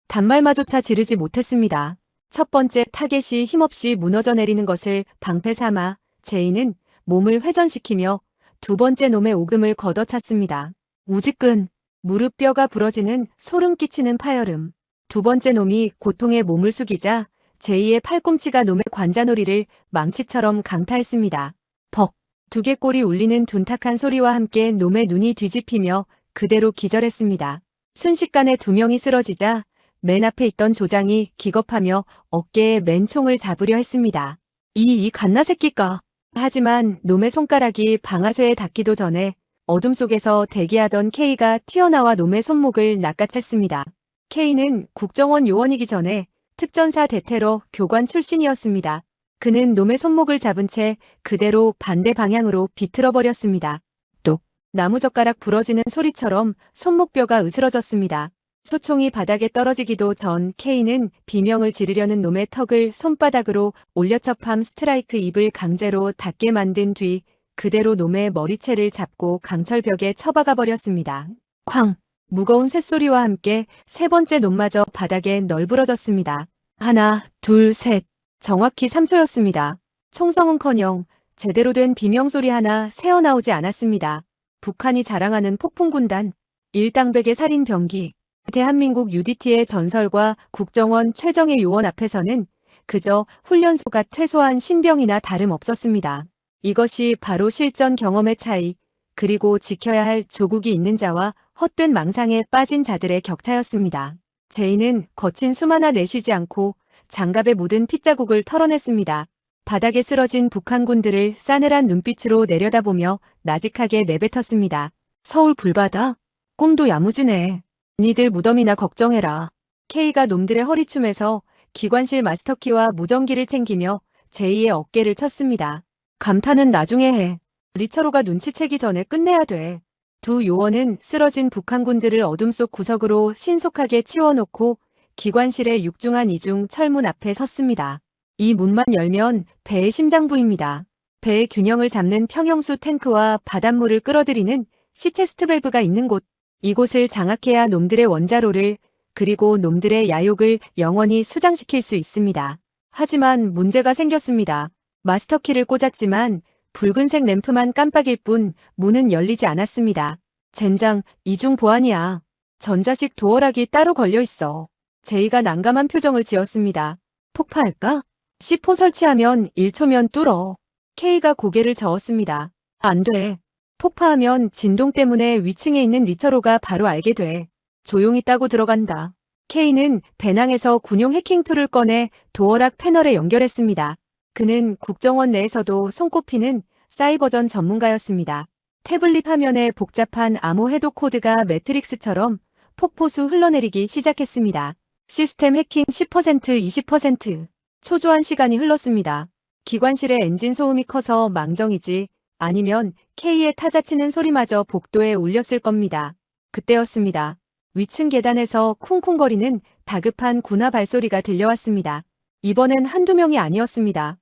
단말마조차 지르지 못했습니다. 첫 번째 타겟이 힘없이 무너져 내리는 것을 방패 삼아 제이는 몸을 회전시키며 두 번째 놈의 오금을 걷어찼습니다. 우지끈, 무릎뼈가 부러지는 소름 끼치는 파열음. 두 번째 놈이 고통에 몸을 숙이자 제이의 팔꿈치가 놈의 관자놀이를 망치처럼 강타했습니다. 벅. 두개골이 울리는 둔탁한 소리와 함께 놈의 눈이 뒤집히며 그대로 기절했습니다. 순식간에 2명이 쓰러지자 맨 앞에 있던 조장이 기겁하며 어깨에 맨총을 잡으려 했습니다. 이 갓나새끼가. 하지만 놈의 손가락이 방아쇠에 닿기도 전에 어둠 속에서 대기하던 K가 튀어나와 놈의 손목을 낚아챘습니다. K는 국정원 요원이기 전에 특전사 대테러 교관 출신이었습니다. 그는 놈의 손목을 잡은 채 그대로 반대 방향으로 비틀어 버렸습니다. 또 나무젓가락 부러지는 소리처럼 손목뼈가 으스러졌습니다. 소총이 바닥에 떨어지기도 전 K는 비명을 지르려는 놈의 턱을 손바닥으로 올려첩함 스트라이크 입을 강제로 닫게 만든 뒤 그대로 놈의 머리채를 잡고 강철벽에 처박아 버렸습니다. 쾅! 무거운 쇳소리와 함께 세 번째 놈마저 바닥에 널브러졌습니다. 하나, 둘, 셋. 정확히 3초였습니다. 총성은커녕 제대로 된 비명소리 하나 새어나오지 않았습니다. 북한이 자랑하는 폭풍군단, 일당백의 살인 병기, 대한민국 UDT의 전설과 국정원 최정예 요원 앞에서는 그저 훈련소가 퇴소한 신병이나 다름없었습니다. 이것이 바로 실전 경험의 차이, 그리고 지켜야 할 조국이 있는 자와 헛된 망상에 빠진 자들의 격차였습니다. 제이는 거친 숨 하나 내쉬지 않고 장갑에 묻은 핏자국을 털어냈습니다. 바닥에 쓰러진 북한군들을 싸늘한 눈빛으로 내려다보며 나직하게 내뱉었습니다. 서울 불바다? 꿈도 야무지네. 니들 무덤이나 걱정해라. K가 놈들의 허리춤에서 기관실 마스터키와 무전기를 챙기며 제이의 어깨를 쳤습니다. 감탄은 나중에 해. 리처로가 눈치채기 전에 끝내야 돼. 두 요원은 쓰러진 북한군들을 어둠 속 구석으로 신속하게 치워놓고 기관실의 육중한 이중 철문 앞에 섰습니다. 이 문만 열면 배의 심장부입니다. 배의 균형을 잡는 평형수 탱크와 바닷물을 끌어들이는 시체스트 밸브가 있는 곳. 이곳을 장악해야 놈들의 원자로를 그리고 놈들의 야욕을 영원히 수장시킬 수 있습니다. 하지만 문제가 생겼습니다. 마스터키를 꽂았지만 붉은색 램프만 깜빡일 뿐 문은 열리지 않았습니다. 젠장, 이중 보안이야. 전자식 도어락이 따로 걸려있어. 제이가 난감한 표정을 지었습니다. 폭파할까? C4 설치하면 1초면 뚫어. K가 고개를 저었습니다. 안 돼. 폭파하면 진동 때문에 위층에 있는 리처로가 바로 알게 돼. 조용히 따고 들어간다. K는 배낭에서 군용 해킹 툴을 꺼내 도어락 패널에 연결했습니다. 그는 국정원 내에서도 손꼽히는 사이버전 전문가였습니다. 태블릿 화면에 복잡한 암호 해독 코드가 매트릭스처럼 폭포수 흘러내리기 시작했습니다. 시스템 해킹 10%, 20%. 초조한 시간이 흘렀습니다. 기관실의 엔진 소음이 커서 망정이지 아니면 K의 타자치는 소리마저 복도에 울렸을 겁니다. 그때였습니다. 위층 계단에서 쿵쿵거리는 다급한 군화 발소리가 들려왔습니다. 이번엔 한두 명이 아니었습니다.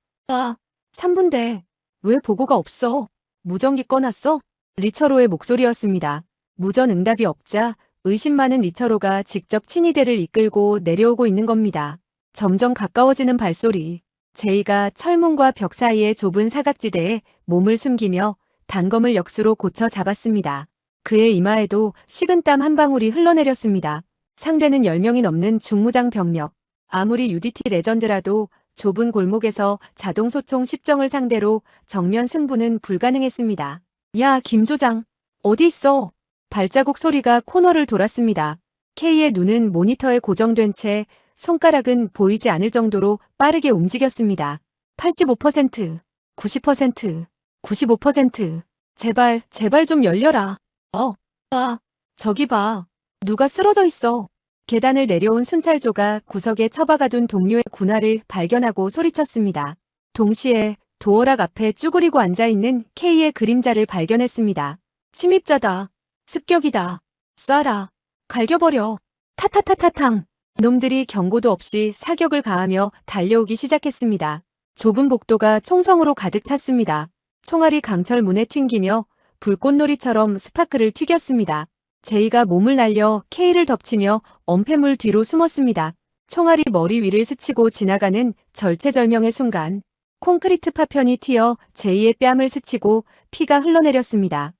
3분대. 왜 보고가 없어? 무전기 꺼놨어? 리처로의 목소리였습니다. 무전 응답이 없자 의심 많은 리처로가 직접 친위대를 이끌고 내려오고 있는 겁니다. 점점 가까워지는 발소리. 제이가 철문과 벽 사이의 좁은 사각지대에 몸을 숨기며 단검을 역수로 고쳐 잡았습니다. 그의 이마에도 식은땀 한 방울이 흘러내렸습니다. 상대는 10명이 넘는 중무장 병력. 아무리 UDT 레전드라도 좁은 골목에서 자동소총 10정을 상대로 정면 승부는 불가능했습니다. 야, 김조장. 어디 있어? 발자국 소리가 코너를 돌았습니다. K의 눈은 모니터에 고정된 채 손가락은 보이지 않을 정도로 빠르게 움직였습니다. 85%, 90%, 95%. 제발 좀 열려라. 저기 봐. 누가 쓰러져 있어. 계단을 내려온 순찰조가 구석에 처박아둔 동료의 군화를 발견하고 소리쳤습니다. 동시에 도어락 앞에 쭈그리고 앉아있는 K의 그림자를 발견했습니다. 침입자다. 습격이다. 쏴라. 갈겨버려. 타타타타탕. 놈들이 경고도 없이 사격을 가하며 달려오기 시작했습니다. 좁은 복도가 총성으로 가득 찼습니다. 총알이 강철 문에 튕기며 불꽃놀이처럼 스파크를 튀겼습니다. 제이가 몸을 날려 K를 덮치며 엄폐물 뒤로 숨었습니다. 총알이 머리 위를 스치고 지나가는 절체절명의 순간 콘크리트 파편이 튀어 제이의 뺨을 스치고 피가 흘러내렸습니다.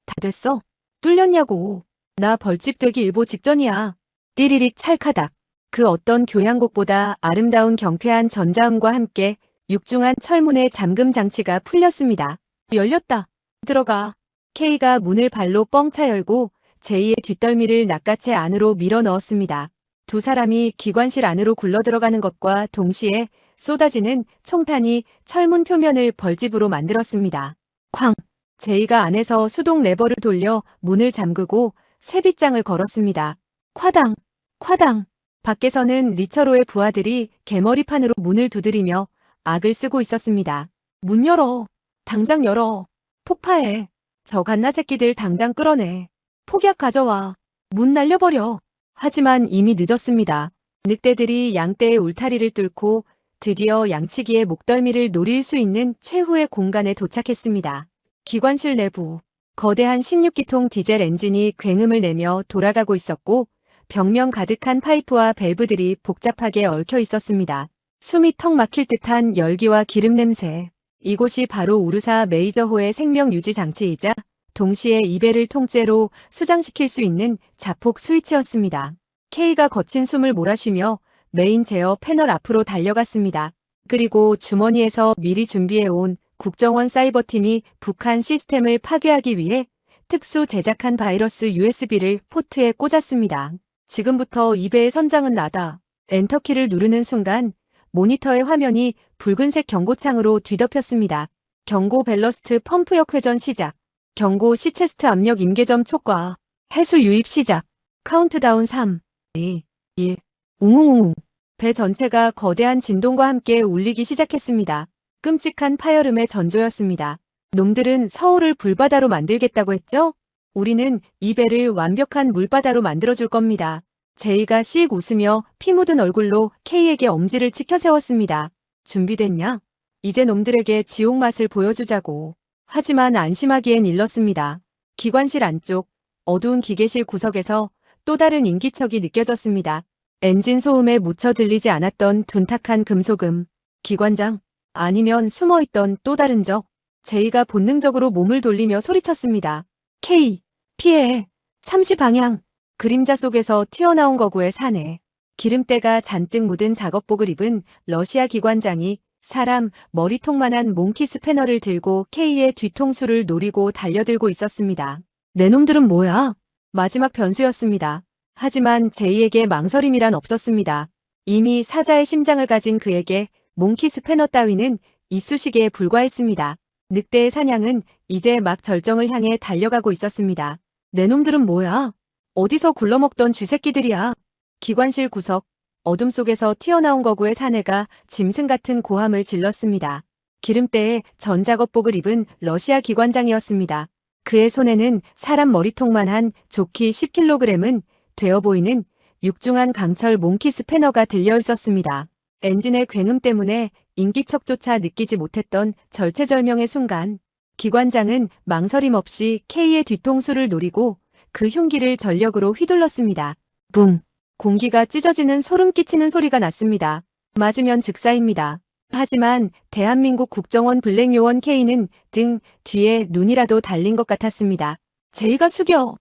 다 됐어? 뚫렸냐고. 나 벌집 되기 일보 직전이야. 띠리릭 찰카닥. 그 어떤 교향곡보다 아름다운 경쾌한 전자음과 함께 육중한 철문의 잠금 장치가 풀렸습니다. 열렸다. 들어가. K가 문을 발로 뻥차 열고 제이의 뒷덜미를 낚아채 안으로 밀어 넣었습니다. 두 사람이 기관실 안으로 굴러 들어가는 것과 동시에 쏟아지는 총탄이 철문 표면을 벌집으로 만들었습니다. 쾅! 제이가 안에서 수동 레버를 돌려 문을 잠그고 쇠빗장을 걸었습니다. 콰당! 콰당! 밖에서는 리처로의 부하들이 개머리판으로 문을 두드리며 악을 쓰고 있었습니다. 문 열어! 당장 열어! 폭파해! 저 갓나 새끼들 당장 끌어내! 폭약 가져와! 문 날려버려! 하지만 이미 늦었습니다. 늑대들이 양떼의 울타리를 뚫고 드디어 양치기의 목덜미를 노릴 수 있는 최후의 공간에 도착했습니다. 기관실 내부. 거대한 16기통 디젤 엔진이 굉음을 내며 돌아가고 있었고 벽면 가득한 파이프와 밸브들이 복잡하게 얽혀 있었습니다. 숨이 턱 막힐 듯한 열기와 기름 냄새. 이곳이 바로 우르사 메이저호의 생명 유지 장치이자 동시에 이 배를 통째로 수장시킬 수 있는 자폭 스위치였습니다. K가 거친 숨을 몰아쉬며 메인 제어 패널 앞으로 달려갔습니다. 그리고 주머니에서 미리 준비해온 국정원 사이버팀이 북한 시스템을 파괴하기 위해 특수 제작한 바이러스 USB를 포트에 꽂았습니다. 지금부터 이 배의 선장은 나다. 엔터키를 누르는 순간 모니터의 화면이 붉은색 경고창으로 뒤덮였습니다. 경고 밸러스트 펌프역 회전 시작. 경고 시체스트 압력 임계점 촉과. 해수 유입 시작. 카운트다운 3, 2, 1. 웅웅웅웅. 배 전체가 거대한 진동과 함께 울리기 시작했습니다. 끔찍한 파열음의 전조였습니다. 놈들은 서울을 불바다로 만들겠다고 했죠? 우리는 이 배를 완벽한 물바다로 만들어줄 겁니다. 제이가 씩 웃으며 피 묻은 얼굴로 K에게 엄지를 치켜 세웠습니다. 준비됐냐? 이제 놈들에게 지옥 맛을 보여주자고. 하지만 안심하기엔 일렀습니다. 기관실 안쪽 어두운 기계실 구석에서 또 다른 인기척이 느껴졌습니다. 엔진 소음에 묻혀 들리지 않았던 둔탁한 금속음. 기관장? 아니면 숨어있던 또 다른 적? 제이가 본능적으로 몸을 돌리며 소리쳤습니다. K, 피해. 30방향. 그림자 속에서 튀어나온 거구의 사내. 기름때가 잔뜩 묻은 작업복을 입은 러시아 기관장이 사람 머리통만한 몽키 스패너를 들고 K의 뒤통수를 노리고 달려들고 있었습니다. 내 놈들은 뭐야? 마지막 변수였습니다. 하지만 제이에게 망설임이란 없었습니다. 이미 사자의 심장을 가진 그에게 몽키 스패너 따위는 이쑤시개에 불과했습니다. 늑대의 사냥은 이제 막 절정을 향해 달려가고 있었습니다. 내 놈들은 뭐야? 어디서 굴러먹던 쥐새끼들이야? 기관실 구석, 어둠 속에서 튀어나온 거구의 사내가 짐승 같은 고함을 질렀습니다. 기름때에 전작업복을 입은 러시아 기관장이었습니다. 그의 손에는 사람 머리통만한 조끼 10kg은 되어 보이는 육중한 강철 몽키 스패너가 들려 있었습니다. 엔진의 굉음 때문에 인기척조차 느끼지 못했던 절체절명의 순간, 기관장은 망설임 없이 K의 뒤통수를 노리고 그 흉기를 전력으로 휘둘렀습니다. 붕! 공기가 찢어지는 소름 끼치는 소리가 났습니다. 맞으면 즉사입니다. 하지만 대한민국 국정원 블랙요원 K는 등 뒤에 눈이라도 달린 것 같았습니다. 제이가 죽여!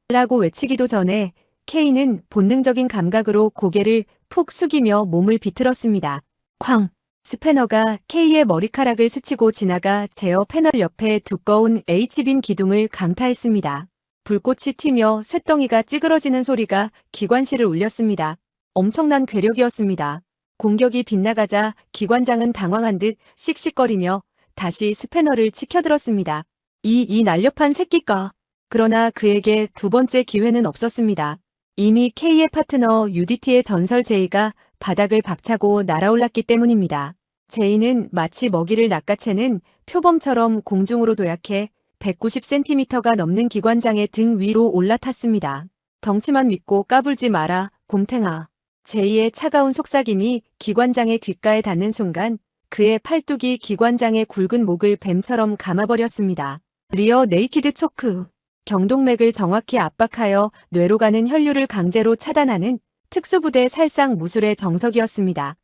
라고 외치기도 전에 K는 본능적인 감각으로 고개를 푹 숙이며 몸을 비틀었습니다. 쾅! 스패너가 K의 머리카락을 스치고 지나가 제어 패널 옆에 두꺼운 H빔 기둥을 강타했습니다. 불꽃이 튀며 쇳덩이가 찌그러지는 소리가 기관실을 울렸습니다. 엄청난 괴력이었습니다. 공격이 빗나가자 기관장은 당황한 듯 씩씩거리며 다시 스패너를 치켜들었습니다. 이 날렵한 새끼가. 그러나 그에게 두 번째 기회는 없었습니다. 이미 K의 파트너 UDT의 전설 제이가 바닥을 박차고 날아올랐기 때문입니다. 제이는 마치 먹이를 낚아채는 표범처럼 공중으로 도약해 190cm가 넘는 기관장의 등 위로 올라탔습니다. 덩치만 믿고 까불지 마라, 곰탱아. 제이의 차가운 속삭임이 기관장의 귓가에 닿는 순간 그의 팔뚝이 기관장의 굵은 목을 뱀처럼 감아버렸습니다. 리어 네이키드 초크. 경동맥을 정확히 압박하여 뇌로 가는 혈류를 강제로 차단하는 특수부대 살상 무술의 정석이었습니다.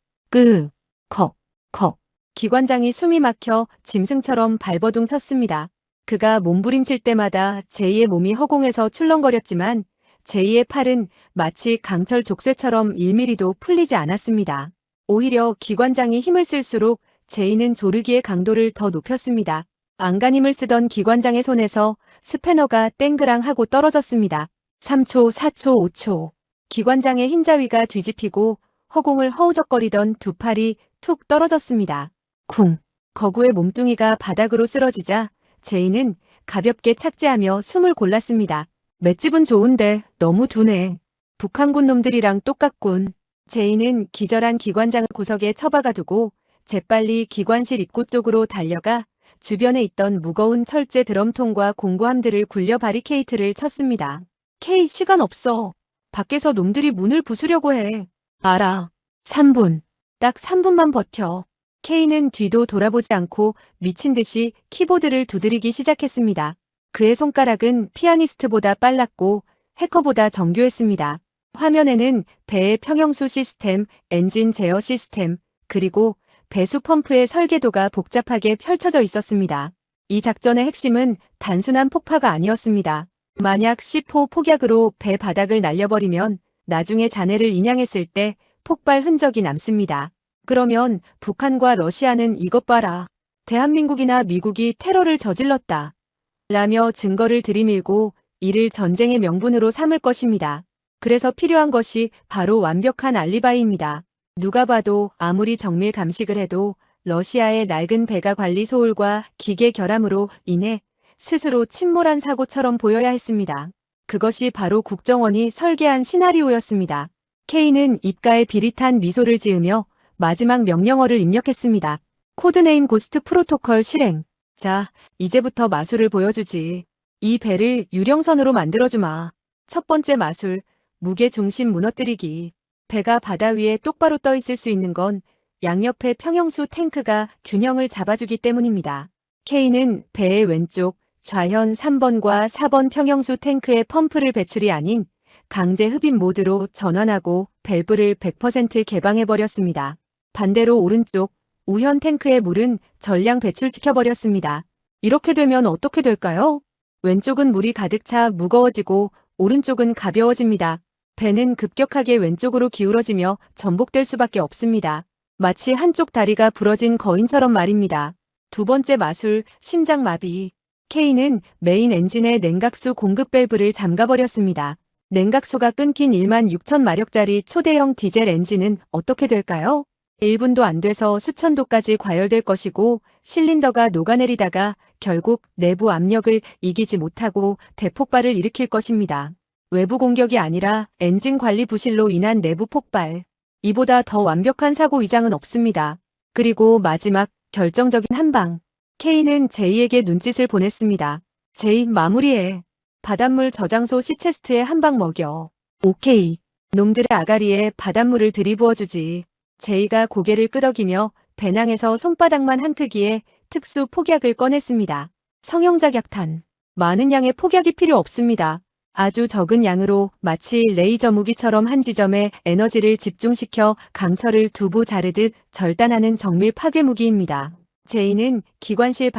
컥. 기관장이 숨이 막혀 짐승처럼 발버둥 쳤습니다. 그가 몸부림칠 때마다 제이의 몸이 허공에서 출렁거렸지만 제이의 팔은 마치 강철 족쇄처럼 1mm도 풀리지 않았습니다. 오히려 기관장이 힘을 쓸수록 제이는 조르기의 강도를 더 높였습니다. 안간힘을 쓰던 기관장의 손에서 스패너가 땡그랑 하고 떨어졌습니다. 3초, 4초, 5초. 기관장의 흰자위가 뒤집히고 허공을 허우적거리던 두 팔이 툭 떨어졌습니다. 쿵. 거구의 몸뚱이가 바닥으로 쓰러지자 제이는 가볍게 착지하며 숨을 골랐습니다. 맷집은 좋은데 너무 둔해. 북한군 놈들이랑 똑같군. 제이는 기절한 기관장을 구석에 처박아 두고 재빨리 기관실 입구 쪽으로 달려가 주변에 있던 무거운 철제 드럼통과 공구함들을 굴려 바리케이트를 쳤습니다. K, 시간 없어. 밖에서 놈들이 문을 부수려고 해. 알아. 3분. 딱 3분만 버텨. K는 뒤도 돌아보지 않고 미친 듯이 키보드를 두드리기 시작했습니다. 그의 손가락은 피아니스트보다 빨랐고 해커보다 정교했습니다. 화면에는 배의 평형수 시스템, 엔진 제어 시스템, 그리고 배수 펌프의 설계도가 복잡하게 펼쳐져 있었습니다. 이 작전의 핵심은 단순한 폭파가 아니었습니다. 만약 C4 폭약으로 배 바닥을 날려버리면 나중에 잔해를 인양했을 때 폭발 흔적이 남습니다. 그러면 북한과 러시아는 이것 봐라. 대한민국이나 미국이 테러를 저질렀다. 라며 증거를 들이밀고 이를 전쟁의 명분으로 삼을 것입니다. 그래서 필요한 것이 바로 완벽한 알리바이입니다. 누가 봐도 아무리 정밀 감식을 해도 러시아의 낡은 배가 관리 소홀과 기계 결함으로 인해 스스로 침몰한 사고처럼 보여야 했습니다. 그것이 바로 국정원이 설계한 시나리오였습니다. K는 입가에 비릿한 미소를 지으며 마지막 명령어를 입력했습니다. 코드네임 고스트 프로토콜 실행. 자, 이제부터 마술을 보여주지. 이 배를 유령선으로 만들어주마. 첫 번째 마술, 무게 중심 무너뜨리기. 배가 바다 위에 똑바로 떠 있을 수 있는 건 양옆의 평형수 탱크가 균형을 잡아주기 때문입니다. K는 배의 왼쪽, 좌현 3번과 4번 평형수 탱크의 펌프를 배출이 아닌 강제 흡입 모드로 전환하고 밸브를 100% 개방해버렸습니다. 반대로 오른쪽, 우현 탱크의 물은 전량 배출시켜버렸습니다. 이렇게 되면 어떻게 될까요? 왼쪽은 물이 가득 차 무거워지고 오른쪽은 가벼워집니다. 배는 급격하게 왼쪽으로 기울어지며 전복될 수밖에 없습니다. 마치 한쪽 다리가 부러진 거인처럼 말입니다. 두 번째 마술, 심장마비. K는 메인 엔진의 냉각수 공급 밸브를 잠가버렸습니다. 냉각수가 끊긴 16,000마력짜리 초대형 디젤 엔진은 어떻게 될까요? 1분도 안 돼서 수천도까지 과열될 것이고 실린더가 녹아내리다가 결국 내부 압력을 이기지 못하고 대폭발을 일으킬 것입니다. 외부 공격이 아니라 엔진 관리 부실로 인한 내부 폭발. 이보다 더 완벽한 사고 위장은 없습니다. 그리고 마지막 결정적인 한방. K는 제이에게 눈짓을 보냈습니다. 제이, 마무리해. 바닷물 저장소 시체스트에 한 방 먹여. 오케이. 놈들의 아가리에 바닷물을 들이부어주지. 제이가 고개를 끄덕이며 배낭에서 손바닥만 한 크기의 특수 폭약을 꺼냈습니다. 성형작약탄. 많은 양의 폭약이 필요 없습니다. 아주 적은 양으로 마치 레이저 무기처럼 한 지점에 에너지를 집중시켜 강철을 두부 자르듯 절단하는 정밀 파괴 무기입니다. 제이는 기관실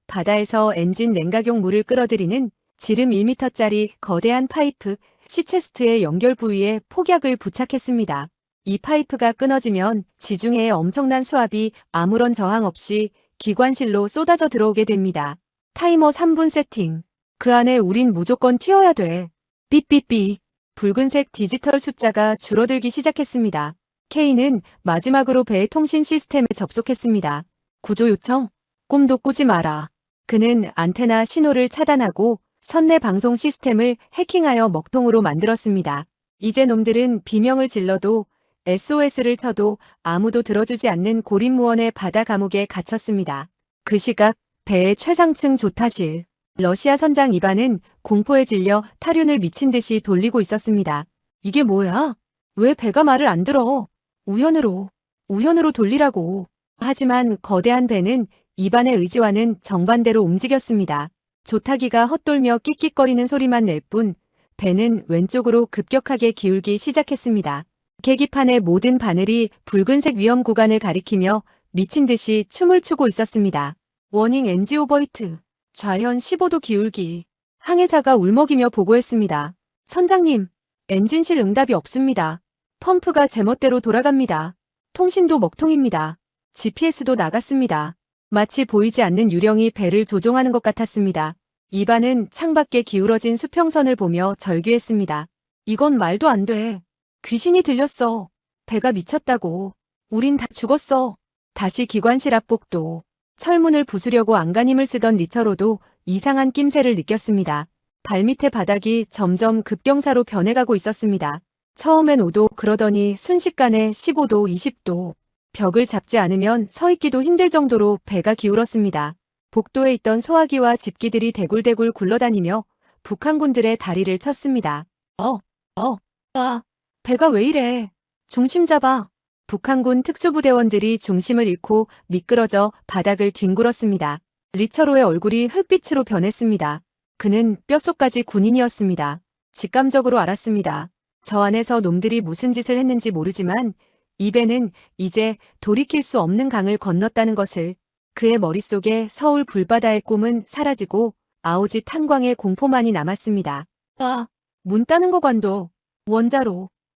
바다에서 엔진 냉각용 물을 끌어들이는 지름 1m짜리 거대한 파이프, 시체스트의 연결 부위에 폭약을 부착했습니다. 이 파이프가 끊어지면 지중해의 엄청난 수압이 아무런 저항 없이 기관실로 쏟아져 들어오게 됩니다. 타이머 3분 세팅. 그 안에 우린 무조건 튀어야 돼. 삐삐삐. 붉은색 디지털 숫자가 줄어들기 시작했습니다. K는 마지막으로 배의 통신 시스템에 접속했습니다. 구조 요청? 꿈도 꾸지 마라. 그는 안테나 신호를 차단하고 선내 방송 시스템을 해킹하여 먹통으로 만들었습니다. 이제 놈들은 비명을 질러도 SOS를 쳐도 아무도 들어주지 않는 고립무원의 바다 감옥에 갇혔습니다. 그 시각 배의 최상층 조타실. 러시아 선장 이반은 공포에 질려 타륜을 미친 듯이 돌리고 있었습니다. 이게 뭐야? 왜 배가 말을 안 들어? 우현으로 돌리라고. 하지만 거대한 배는 이반의 의지와는 정반대로 움직였습니다. 조타기가 헛돌며 끽끽거리는 소리만 낼 뿐 배는 왼쪽으로 급격하게 기울기 시작했습니다. 계기판의 모든 바늘이 붉은색 위험 구간을 가리키며 미친 듯이 춤을 추고 있었습니다. 워닝 엔지 오버히트. 좌현 15도 기울기. 항해사가 울먹이며 보고했습니다. 선장님, 엔진실 응답이 없습니다. 펌프가 제멋대로 돌아갑니다. 통신도 먹통입니다. GPS도 나갔습니다. 마치 보이지 않는 유령이 배를 조종하는 것 같았습니다. 이반은 창밖에 기울어진 수평선을 보며 절규했습니다. 이건 말도 안 돼. 귀신이 들렸어. 배가 미쳤다고. 우린 다 죽었어. 다시 기관실 앞복도. 철문을 부수려고 안간힘을 쓰던 리처로도 이상한 낌새를 느꼈습니다. 발밑의 바닥이 점점 급경사로 변해가고 있었습니다. 처음엔 5도 그러더니 순식간에 15도, 20도. 벽을 잡지 않으면 서 있기도 힘들 정도로 배가 기울었습니다. 복도에 있던 소화기와 집기들이 대굴대굴 굴러다니며 북한군들의 다리를 쳤습니다. 배가 왜 이래? 중심 잡아. 북한군 특수부대원들이 중심을 잃고 미끄러져 바닥을 뒹굴었습니다. 리처로의 얼굴이 흙빛으로 변했습니다. 그는 뼛속까지 군인이었습니다. 직감적으로 알았습니다. 저 안에서 놈들이 무슨 짓을 했는지 모르지만 이 배는 이제 돌이킬 수 없는 강을 건넜다는 것을. 그의 머릿속에 서울 불바다의 꿈은 사라지고 아오지 탄광의 공포만이 남았습니다. 문 따는 거 관둬.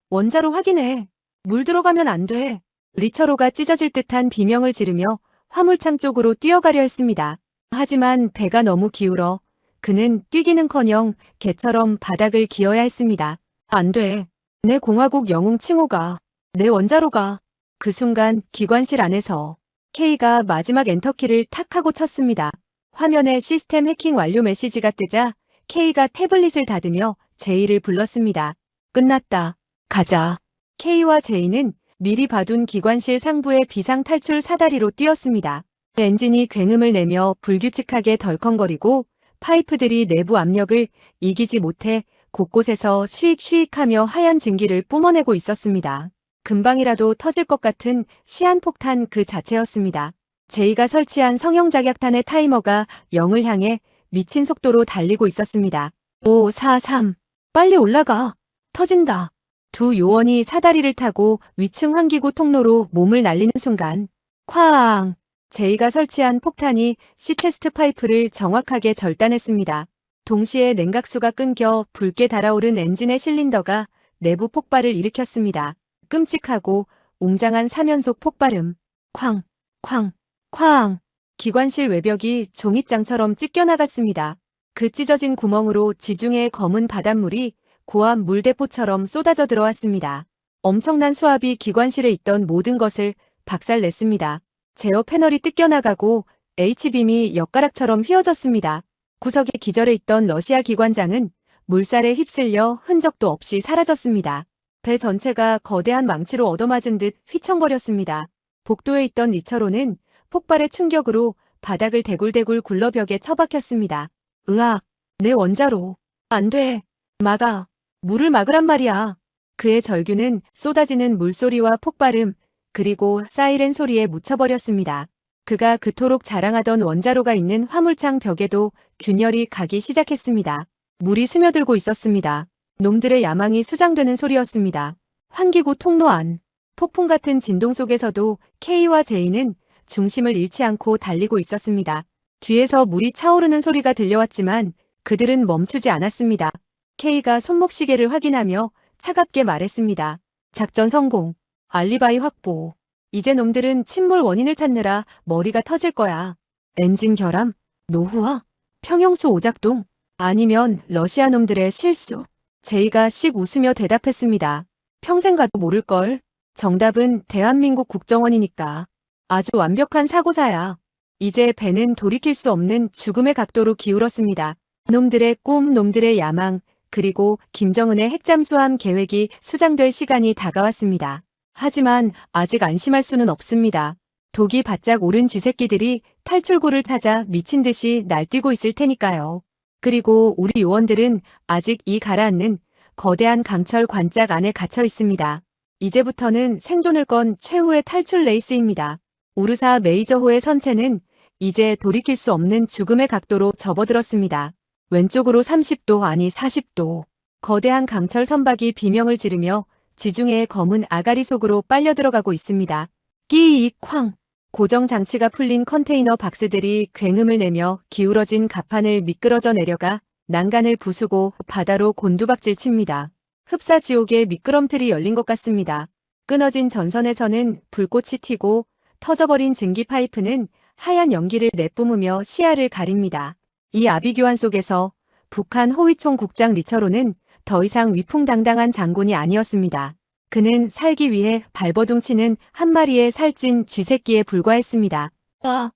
원자로 확인해. 물 들어가면 안 돼. 리처로가 찢어질 듯한 비명을 지르며 화물창 쪽으로 뛰어가려 했습니다. 하지만 배가 너무 기울어 그는 뛰기는커녕 개처럼 바닥을 기어야 했습니다. 안 돼. 내 공화국 영웅 칭호가. 내 원자로가. 그 순간 기관실 안에서 K가 마지막 엔터키를 탁 하고 쳤습니다. 화면에 시스템 해킹 완료 메시지가 뜨자 K가 태블릿을 닫으며 제이를 불렀습니다. 끝났다. 가자. K와 제이는 미리 봐둔 기관실 상부의 비상탈출 사다리로 뛰었습니다. 엔진이 굉음을 내며 불규칙하게 덜컹거리고 파이프들이 내부 압력을 이기지 못해 곳곳에서 쉬익쉬익하며 하얀 증기를 뿜어내고 있었습니다. 금방이라도 터질 것 같은 시한폭탄 그 자체였습니다. 제이가 설치한 성형작약탄의 타이머가 0을 향해 미친 속도로 달리고 있었습니다. 5, 4, 3. 빨리 올라가. 터진다. 두 요원이 사다리를 타고 위층 환기구 통로로 몸을 날리는 순간 쾅! 제이가 설치한 폭탄이 시체스트 파이프를 정확하게 절단했습니다. 동시에 냉각수가 끊겨 붉게 달아오른 엔진의 실린더가 내부 폭발을 일으켰습니다. 끔찍하고 웅장한 3연속 폭발음. 쾅! 쾅! 쾅! 기관실 외벽이 종잇장처럼 찢겨나갔습니다. 그 찢어진 구멍으로 지중해의 검은 바닷물이 고압 물대포처럼 쏟아져 들어왔습니다. 엄청난 수압이 기관실에 있던 모든 것을 박살냈습니다. 제어 패널이 뜯겨나가고 H빔이 엿가락처럼 휘어졌습니다. 구석에 기절해 있던 러시아 기관장은 물살에 휩쓸려 흔적도 없이 사라졌습니다. 배 전체가 거대한 망치로 얻어맞은 듯 휘청거렸습니다. 복도에 있던 리처로는 폭발의 충격으로 바닥을 대굴대굴 굴러 벽에 처박혔습니다. 으악! 내 원자로! 안 돼! 막아! 물을 막으란 말이야. 그의 절규는 쏟아지는 물소리와 폭발음, 그리고 사이렌 소리에 묻혀버렸습니다. 그가 그토록 자랑하던 원자로가 있는 화물창 벽에도 균열이 가기 시작했습니다. 물이 스며들고 있었습니다. 놈들의 야망이 수장되는 소리였습니다. 환기구 통로 안. 폭풍 같은 진동 속에서도 K와 J는 중심을 잃지 않고 달리고 있었습니다. 뒤에서 물이 차오르는 소리가 들려왔지만 그들은 멈추지 않았습니다. K가 손목시계를 확인하며 차갑게 말했습니다. 작전 성공. 알리바이 확보. 이제 놈들은 침몰 원인을 찾느라 머리가 터질 거야. 엔진 결함? 노후화? 평형수 오작동? 아니면 러시아 놈들의 실수? 제이가 씩 웃으며 대답했습니다. 평생 가도 모를걸. 정답은 대한민국 국정원이니까. 아주 완벽한 사고사야. 이제 배는 돌이킬 수 없는 죽음의 각도로 기울었습니다. 놈들의 꿈, 놈들의 야망, 그리고 김정은의 핵잠수함 계획이 수장될 시간이 다가왔습니다. 하지만 아직 안심할 수는 없습니다. 독이 바짝 오른 쥐새끼들이 탈출구를 찾아 미친 듯이 날뛰고 있을 테니까요. 그리고 우리 요원들은 아직 이 가라앉는 거대한 강철 관짝 안에 갇혀 있습니다. 이제부터는 생존을 건 최후의 탈출 레이스입니다. 우르사 메이저호의 선체는 이제 돌이킬 수 없는 죽음의 각도로 접어들었습니다. 왼쪽으로 30도 아니 40도. 거대한 강철 선박이 비명을 지르며 지중해의 검은 아가리 속으로 빨려 들어가고 있습니다. 끼익 쾅. 고정 장치가 풀린 컨테이너 박스들이 굉음을 내며 기울어진 갑판을 미끄러져 내려가 난간을 부수고 바다로 곤두박질 칩니다. 흡사 지옥의 미끄럼틀이 열린 것 같습니다. 끊어진 전선에서는 불꽃이 튀고 터져버린 증기 파이프는 하얀 연기를 내뿜으며 시야를 가립니다. 이 아비규환 속에서 북한 호위총 국장 리처로는 더 이상 위풍당당한 장군이 아니었습니다. 그는 살기 위해 발버둥치는 한 마리의 살찐 쥐새끼에 불과했습니다. 아,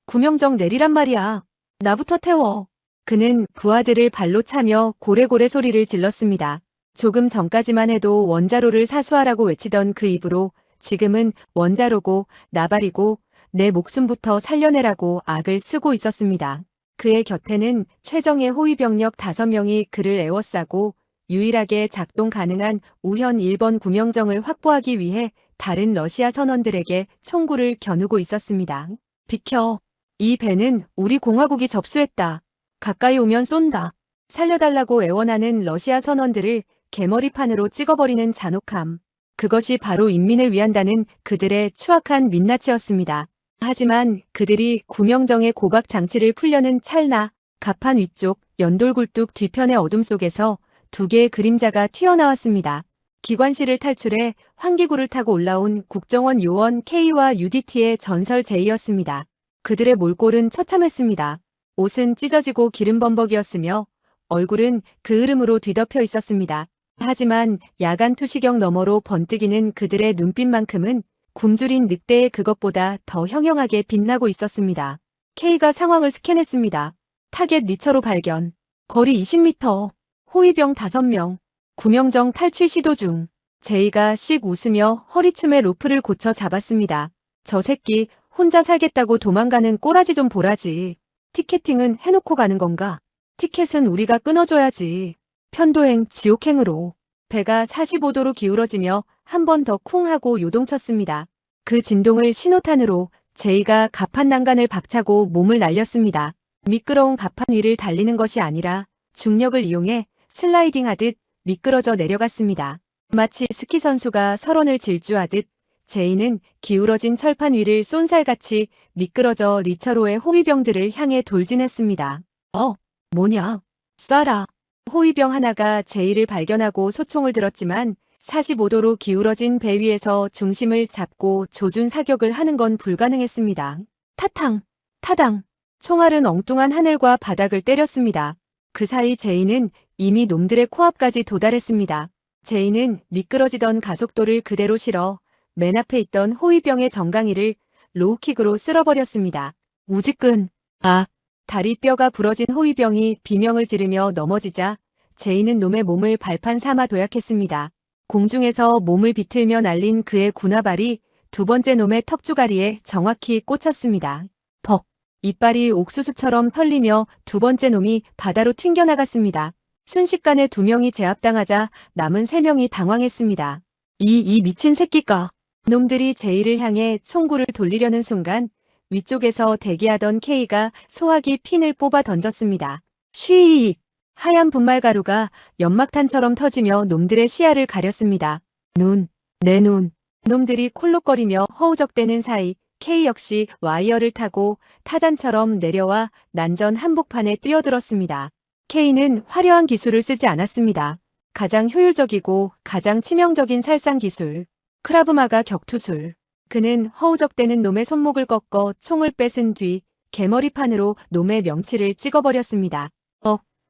구명정 내리란 말이야. 나부터 태워. 그는 부하들을 발로 차며 고래고래 소리를 질렀습니다. 조금 전까지만 해도 원자로를 사수하라고 외치던 그 입으로 지금은 원자로고 나발이고 내 목숨부터 살려내라고 악을 쓰고 있었습니다. 그의 곁에는 최정예 호위병력 5명이 그를 에워싸고 유일하게 작동 가능한 우현 1번 구명정을 확보하기 위해 다른 러시아 선원들에게 총구를 겨누고 있었습니다. 비켜. 이 배는 우리 공화국이 접수했다. 가까이 오면 쏜다. 살려달라고 애원하는 러시아 선원들을 개머리판으로 찍어버리는 잔혹함. 그것이 바로 인민을 위한다는 그들의 추악한 민낯이었습니다. 하지만 그들이 구명정의 고박 장치를 풀려는 찰나 갑판 위쪽 연돌굴뚝 뒤편의 어둠 속에서 두 개의 그림자가 튀어나왔습니다. 기관실을 탈출해 환기구를 타고 올라온 국정원 요원 K와 UDT의 전설 J였습니다. 그들의 몰골은 처참했습니다. 옷은 찢어지고 기름범벅이었으며 얼굴은 그 흐름으로 뒤덮여 있었습니다. 하지만 야간 투시경 너머로 번뜩이는 그들의 눈빛만큼은 굶주린 늑대의 그것보다 더 형형하게 빛나고 있었습니다. K가 상황을 스캔했습니다. 타겟 리처로 발견. 거리 20m. 호위병 5명. 구명정 탈출 시도 중. 제이가 씩 웃으며 허리춤에 로프를 고쳐 잡았습니다. 저 새끼 혼자 살겠다고 도망가는 꼬라지 좀 보라지. 티켓팅은 해놓고 가는 건가? 티켓은 우리가 끊어줘야지. 편도행 지옥행으로. 배가 45도로 기울어지며 한 번 더 쿵 하고 요동쳤습니다. 그 진동을 신호탄으로 제이가 갑판 난간을 박차고 몸을 날렸습니다. 미끄러운 갑판 위를 달리는 것이 아니라 중력을 이용해 슬라이딩하듯 미끄러져 내려갔습니다. 마치 스키 선수가 설원을 질주하듯 제이는 기울어진 철판 위를 쏜살같이 미끄러져 리처로의 호위병들을 향해 돌진했습니다. 뭐냐? 쏴라. 호위병 하나가 제이를 발견하고 소총을 들었지만 45도로 기울어진 배 위에서 중심을 잡고 조준 사격을 하는 건 불가능했습니다. 타탕, 타당. 총알은 엉뚱한 하늘과 바닥을 때렸습니다. 그 사이 제이는 이미 놈들의 코앞까지 도달했습니다. 제이는 미끄러지던 가속도를 그대로 실어 맨 앞에 있던 호위병의 정강이를 로우킥으로 쓸어버렸습니다. 우지끈. 다리 뼈가 부러진 호위병이 비명을 지르며 넘어지자 제이는 놈의 몸을 발판 삼아 도약했습니다. 공중에서 몸을 비틀며 날린 그의 군화발이 두 번째 놈의 턱주가리에 정확히 꽂혔습니다. 벅! 이빨이 옥수수처럼 털리며 두 번째 놈이 바다로 튕겨나갔습니다. 순식간에 두 명이 제압당하자 남은 세 명이 당황했습니다. 이 미친 새끼가! 놈들이 제이를 향해 총구를 돌리려는 순간 위쪽에서 대기하던 K가 소화기 핀을 뽑아 던졌습니다. 쉬익! 하얀 분말가루가 연막탄처럼 터지며 놈들의 시야를 가렸습니다. 내 눈. 놈들이 콜록거리며 허우적대는 사이 K 역시 와이어를 타고 타잔처럼 내려와 난전 한복판에 뛰어들었습니다. K는 화려한 기술을 쓰지 않았습니다. 가장 효율적이고 가장 치명적인 살상 기술. 크라브마가 격투술. 그는 허우적대는 놈의 손목을 꺾어 총을 뺏은 뒤 개머리판으로 놈의 명치를 찍어버렸습니다.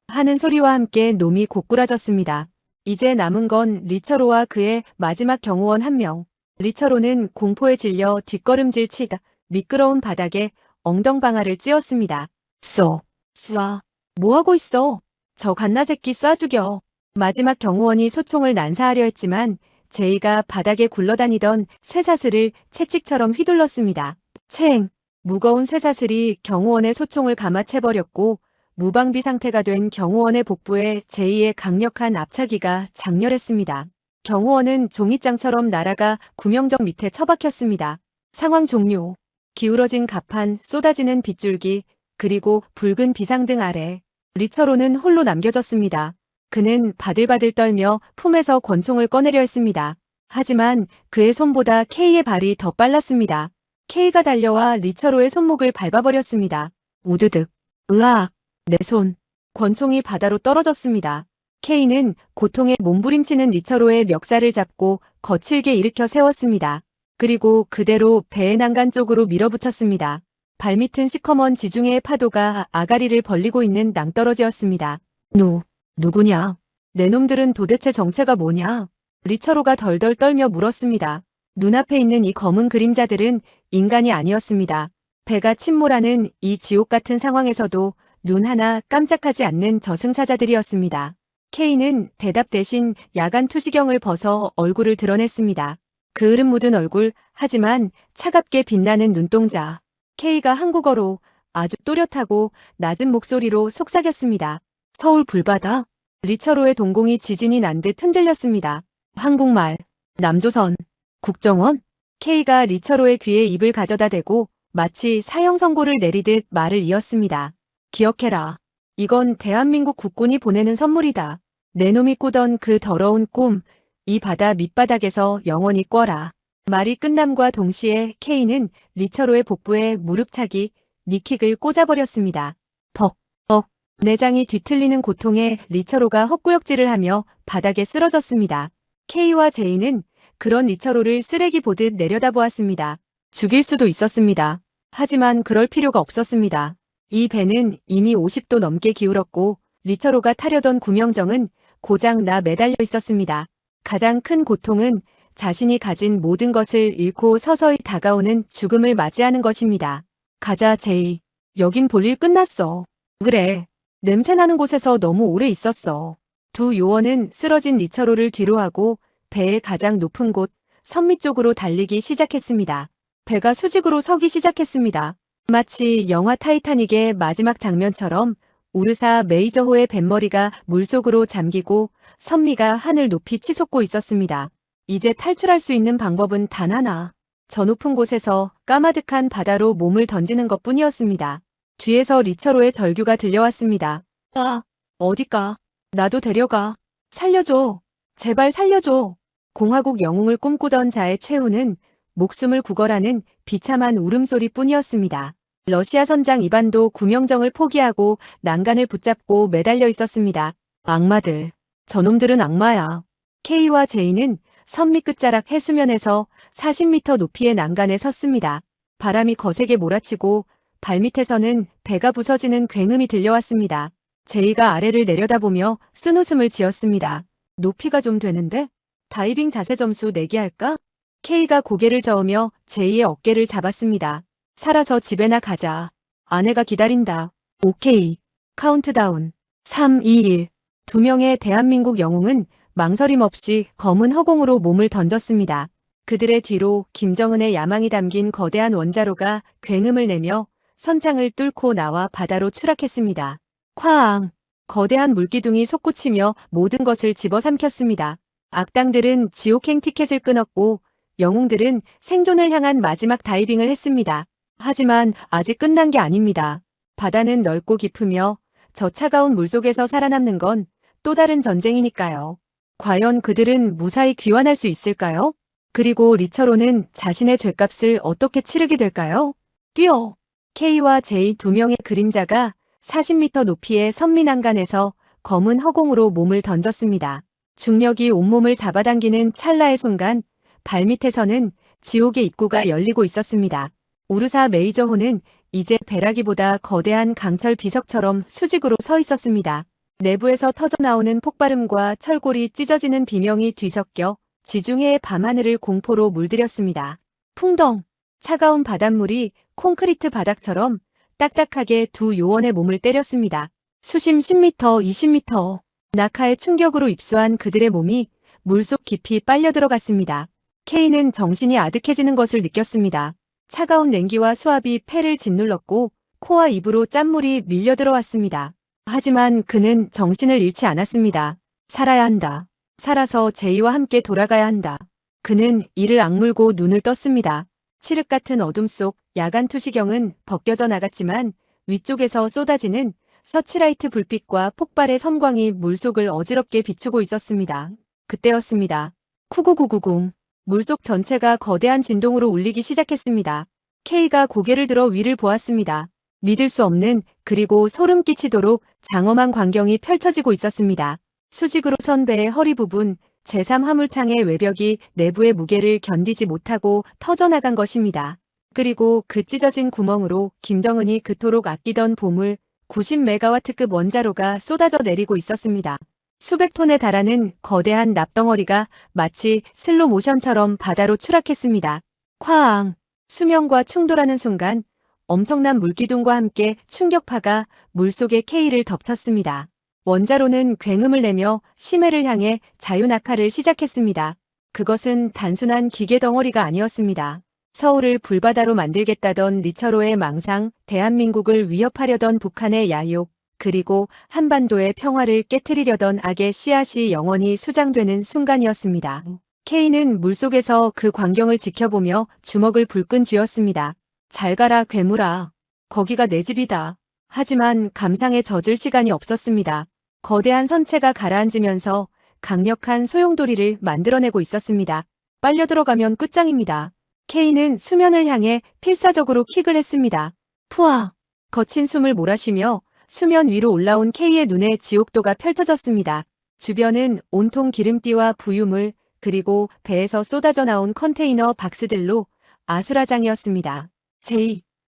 하는 소리와 함께 놈이 고꾸라졌습니다. 이제 남은 건 리처로와 그의 마지막 경호원 한 명. 리처로는 공포에 질려 뒷걸음질 치다 미끄러운 바닥에 엉덩방아를 찧었습니다. 쏴. 뭐하고 있어? 저 갓나새끼 쏴 죽여. 마지막 경호원이 소총을 난사하려 했지만 제이가 바닥에 굴러다니던 쇠사슬을 채찍처럼 휘둘렀습니다. 챙! 무거운 쇠사슬이 경호원의 소총을 감아채버렸고 무방비 상태가 된 경호원의 복부에 제이의 강력한 압차기가 장렬했습니다. 경호원은 종이장처럼 날아가 구명정 밑에 처박혔습니다. 상황 종료. 기울어진 갑판, 쏟아지는 빗줄기, 그리고 붉은 비상등 아래 리처로는 홀로 남겨졌습니다. 그는 바들바들 떨며 품에서 권총을 꺼내려 했습니다. 하지만 그의 손보다 K의 발이 더 빨랐습니다. K가 달려와 리처로의 손목을 밟아버렸습니다. 우드득. 으악. 내 손. 권총이 바다로 떨어졌습니다. K는 고통에 몸부림치는 리처로의 멱살을 잡고 거칠게 일으켜 세웠습니다. 그리고 그대로 배의 난간 쪽으로 밀어붙였습니다. 발밑은 시커먼 지중해의 파도가 아가리를 벌리고 있는 낭떠러지였습니다. 누구냐? 내 놈들은 도대체 정체가 뭐냐? 리처로가 덜덜 떨며 물었습니다. 눈앞에 있는 이 검은 그림자들은 인간이 아니었습니다. 배가 침몰하는 이 지옥 같은 상황에서도 눈 하나 깜짝하지 않는 저승사자들이었습니다. K는 대답 대신 야간 투시경을 벗어 얼굴을 드러냈습니다. 그을음 묻은 얼굴, 하지만 차갑게 빛나는 눈동자. K가 한국어로 아주 또렷하고 낮은 목소리로 속삭였습니다. 서울 불바다? 리처로의 동공이 지진이 난 듯 흔들렸습니다. 한국말. 남조선. 국정원? K가 리처로의 귀에 입을 가져다 대고 마치 사형 선고를 내리듯 말을 이었습니다. 기억해라. 이건 대한민국 국군이 보내는 선물이다. 내 놈이 꾸던 그 더러운 꿈, 이 바다 밑바닥에서 영원히 꿔라. 말이 끝남과 동시에 K는 리처로의 복부에 무릎차기, 니킥을 꽂아버렸습니다. 벅. 내장이 뒤틀리는 고통에 리처로가 헛구역질을 하며 바닥에 쓰러졌습니다. K와 제이는 그런 리처로를 쓰레기 보듯 내려다보았습니다. 죽일 수도 있었습니다. 하지만 그럴 필요가 없었습니다. 이 배는 이미 50도 넘게 기울었고 리처로가 타려던 구명정은 고장 나 매달려 있었습니다. 가장 큰 고통은 자신이 가진 모든 것을 잃고 서서히 다가오는 죽음을 맞이하는 것입니다. 가자, 제이. 여긴 볼일 끝났어. 그래. 냄새나는 곳에서 너무 오래 있었어. 두 요원은 쓰러진 리처로를 뒤로하고 배의 가장 높은 곳, 선미 쪽으로 달리기 시작했습니다. 배가 수직으로 서기 시작했습니다. 마치 영화 타이타닉의 마지막 장면처럼 우르사 메이저호의 뱃머리가 물속으로 잠기고 선미가 하늘 높이 치솟고 있었습니다. 이제 탈출할 수 있는 방법은 단 하나. 저 높은 곳에서 까마득한 바다로 몸을 던지는 것뿐이었습니다. 뒤에서 리처로의 절규가 들려왔습니다. 아, 어디가? 나도 데려가. 살려줘. 제발 살려줘. 공화국 영웅을 꿈꾸던 자의 최후는 목숨을 구걸하는 비참한 울음소리뿐이었습니다. 러시아 선장 이반도 구명정을 포기하고 난간을 붙잡고 매달려 있었습니다. 악마들. 저놈들은 악마야. K와 제이는 선미 끝자락 해수면에서 40m 높이의 난간에 섰습니다. 바람이 거세게 몰아치고 발밑에서는 배가 부서지는 굉음이 들려왔습니다. 제이가 아래를 내려다보며 쓴웃음을 지었습니다. 높이가 좀 되는데? 다이빙 자세 점수 내기할까? K가 고개를 저으며 제이의 어깨를 잡았습니다. 살아서 집에나 가자. 아내가 기다린다. 오케이. 카운트다운. 3, 2, 1. 두 명의 대한민국 영웅은 망설임 없이 검은 허공으로 몸을 던졌습니다. 그들의 뒤로 김정은의 야망이 담긴 거대한 원자로가 굉음을 내며 선창을 뚫고 나와 바다로 추락했습니다. 쾅! 거대한 물기둥이 솟구치며 모든 것을 집어삼켰습니다. 악당들은 지옥행 티켓을 끊었고 영웅들은 생존을 향한 마지막 다이빙을 했습니다. 하지만 아직 끝난 게 아닙니다. 바다는 넓고 깊으며 저 차가운 물속에서 살아남는 건 또 다른 전쟁이니까요. 과연 그들은 무사히 귀환할 수 있을까요? 그리고 리처로는 자신의 죗값을 어떻게 치르게 될까요? 뛰어! K와 J 두 명의 그림자가 40m 높이의 선미난간에서 검은 허공으로 몸을 던졌습니다. 중력이 온몸을 잡아당기는 찰나의 순간 발밑에서는 지옥의 입구가 열리고 있었습니다. 우르사 메이저호는 이제 배라기보다 거대한 강철 비석처럼 수직으로 서 있었습니다. 내부에서 터져나오는 폭발음과 철골이 찢어지는 비명이 뒤섞여 지중해의 밤하늘을 공포로 물들였습니다. 풍덩! 차가운 바닷물이 콘크리트 바닥처럼 딱딱하게 두 요원의 몸을 때렸습니다. 수심 10m, 20m. 낙하의 충격으로 입수한 그들의 몸이 물속 깊이 빨려 들어갔습니다. K는 정신이 아득해지는 것을 느꼈습니다. 차가운 냉기와 수압이 폐를 짓눌렀고 코와 입으로 짠물이 밀려 들어왔습니다. 하지만 그는 정신을 잃지 않았습니다. 살아야 한다. 살아서 제이와 함께 돌아가야 한다. 그는 이를 악물고 눈을 떴습니다. 칠흑 같은 어둠 속 야간 투시경은 벗겨져 나갔지만 위쪽에서 쏟아지는 서치라이트 불빛과 폭발의 섬광이 물속을 어지럽게 비추고 있었습니다. 그때였습니다. 쿠구구구궁. 물속 전체가 거대한 진동으로 울리기 시작했습니다. K가 고개를 들어 위를 보았습니다. 믿을 수 없는 그리고 소름 끼치도록 장엄한 광경이 펼쳐지고 있었습니다. 수직으로 선 배의 허리 부분, 제3화물창의 외벽이 내부의 무게를 견디지 못하고 터져나간 것입니다. 그리고 그 찢어진 구멍으로 김정은이 그토록 아끼던 보물 90메가와트급 원자로가 쏟아져 내리고 있었습니다. 수백 톤에 달하는 거대한 납덩어리가 마치 슬로 모션처럼 바다로 추락했습니다. 쾅! 수면과 충돌하는 순간 엄청난 물기둥과 함께 충격파가 물속의 K를 덮쳤습니다. 원자로는 굉음을 내며 심해를 향해 자유낙하를 시작했습니다. 그것은 단순한 기계 덩어리가 아니었습니다. 서울을 불바다로 만들겠다던 리처로의 망상, 대한민국을 위협하려던 북한의 야욕, 그리고 한반도의 평화를 깨트리려던 악의 씨앗이 영원히 수장되는 순간이었습니다. K는 물속에서 그 광경을 지켜보며 주먹을 불끈 쥐었습니다. 잘 가라 괴물아. 거기가 내 집이다. 하지만 감상에 젖을 시간이 없었습니다. 거대한 선체가 가라앉으면서 강력한 소용돌이를 만들어내고 있었습니다. 빨려 들어가면 끝장입니다. K는 수면을 향해 필사적으로 킥을 했습니다. 푸아. 거친 숨을 몰아쉬며 수면 위로 올라온 K의 눈에 지옥도가 펼쳐졌습니다. 주변은 온통 기름띠와 부유물, 그리고 배에서 쏟아져 나온 컨테이너 박스들로 아수라장이었습니다.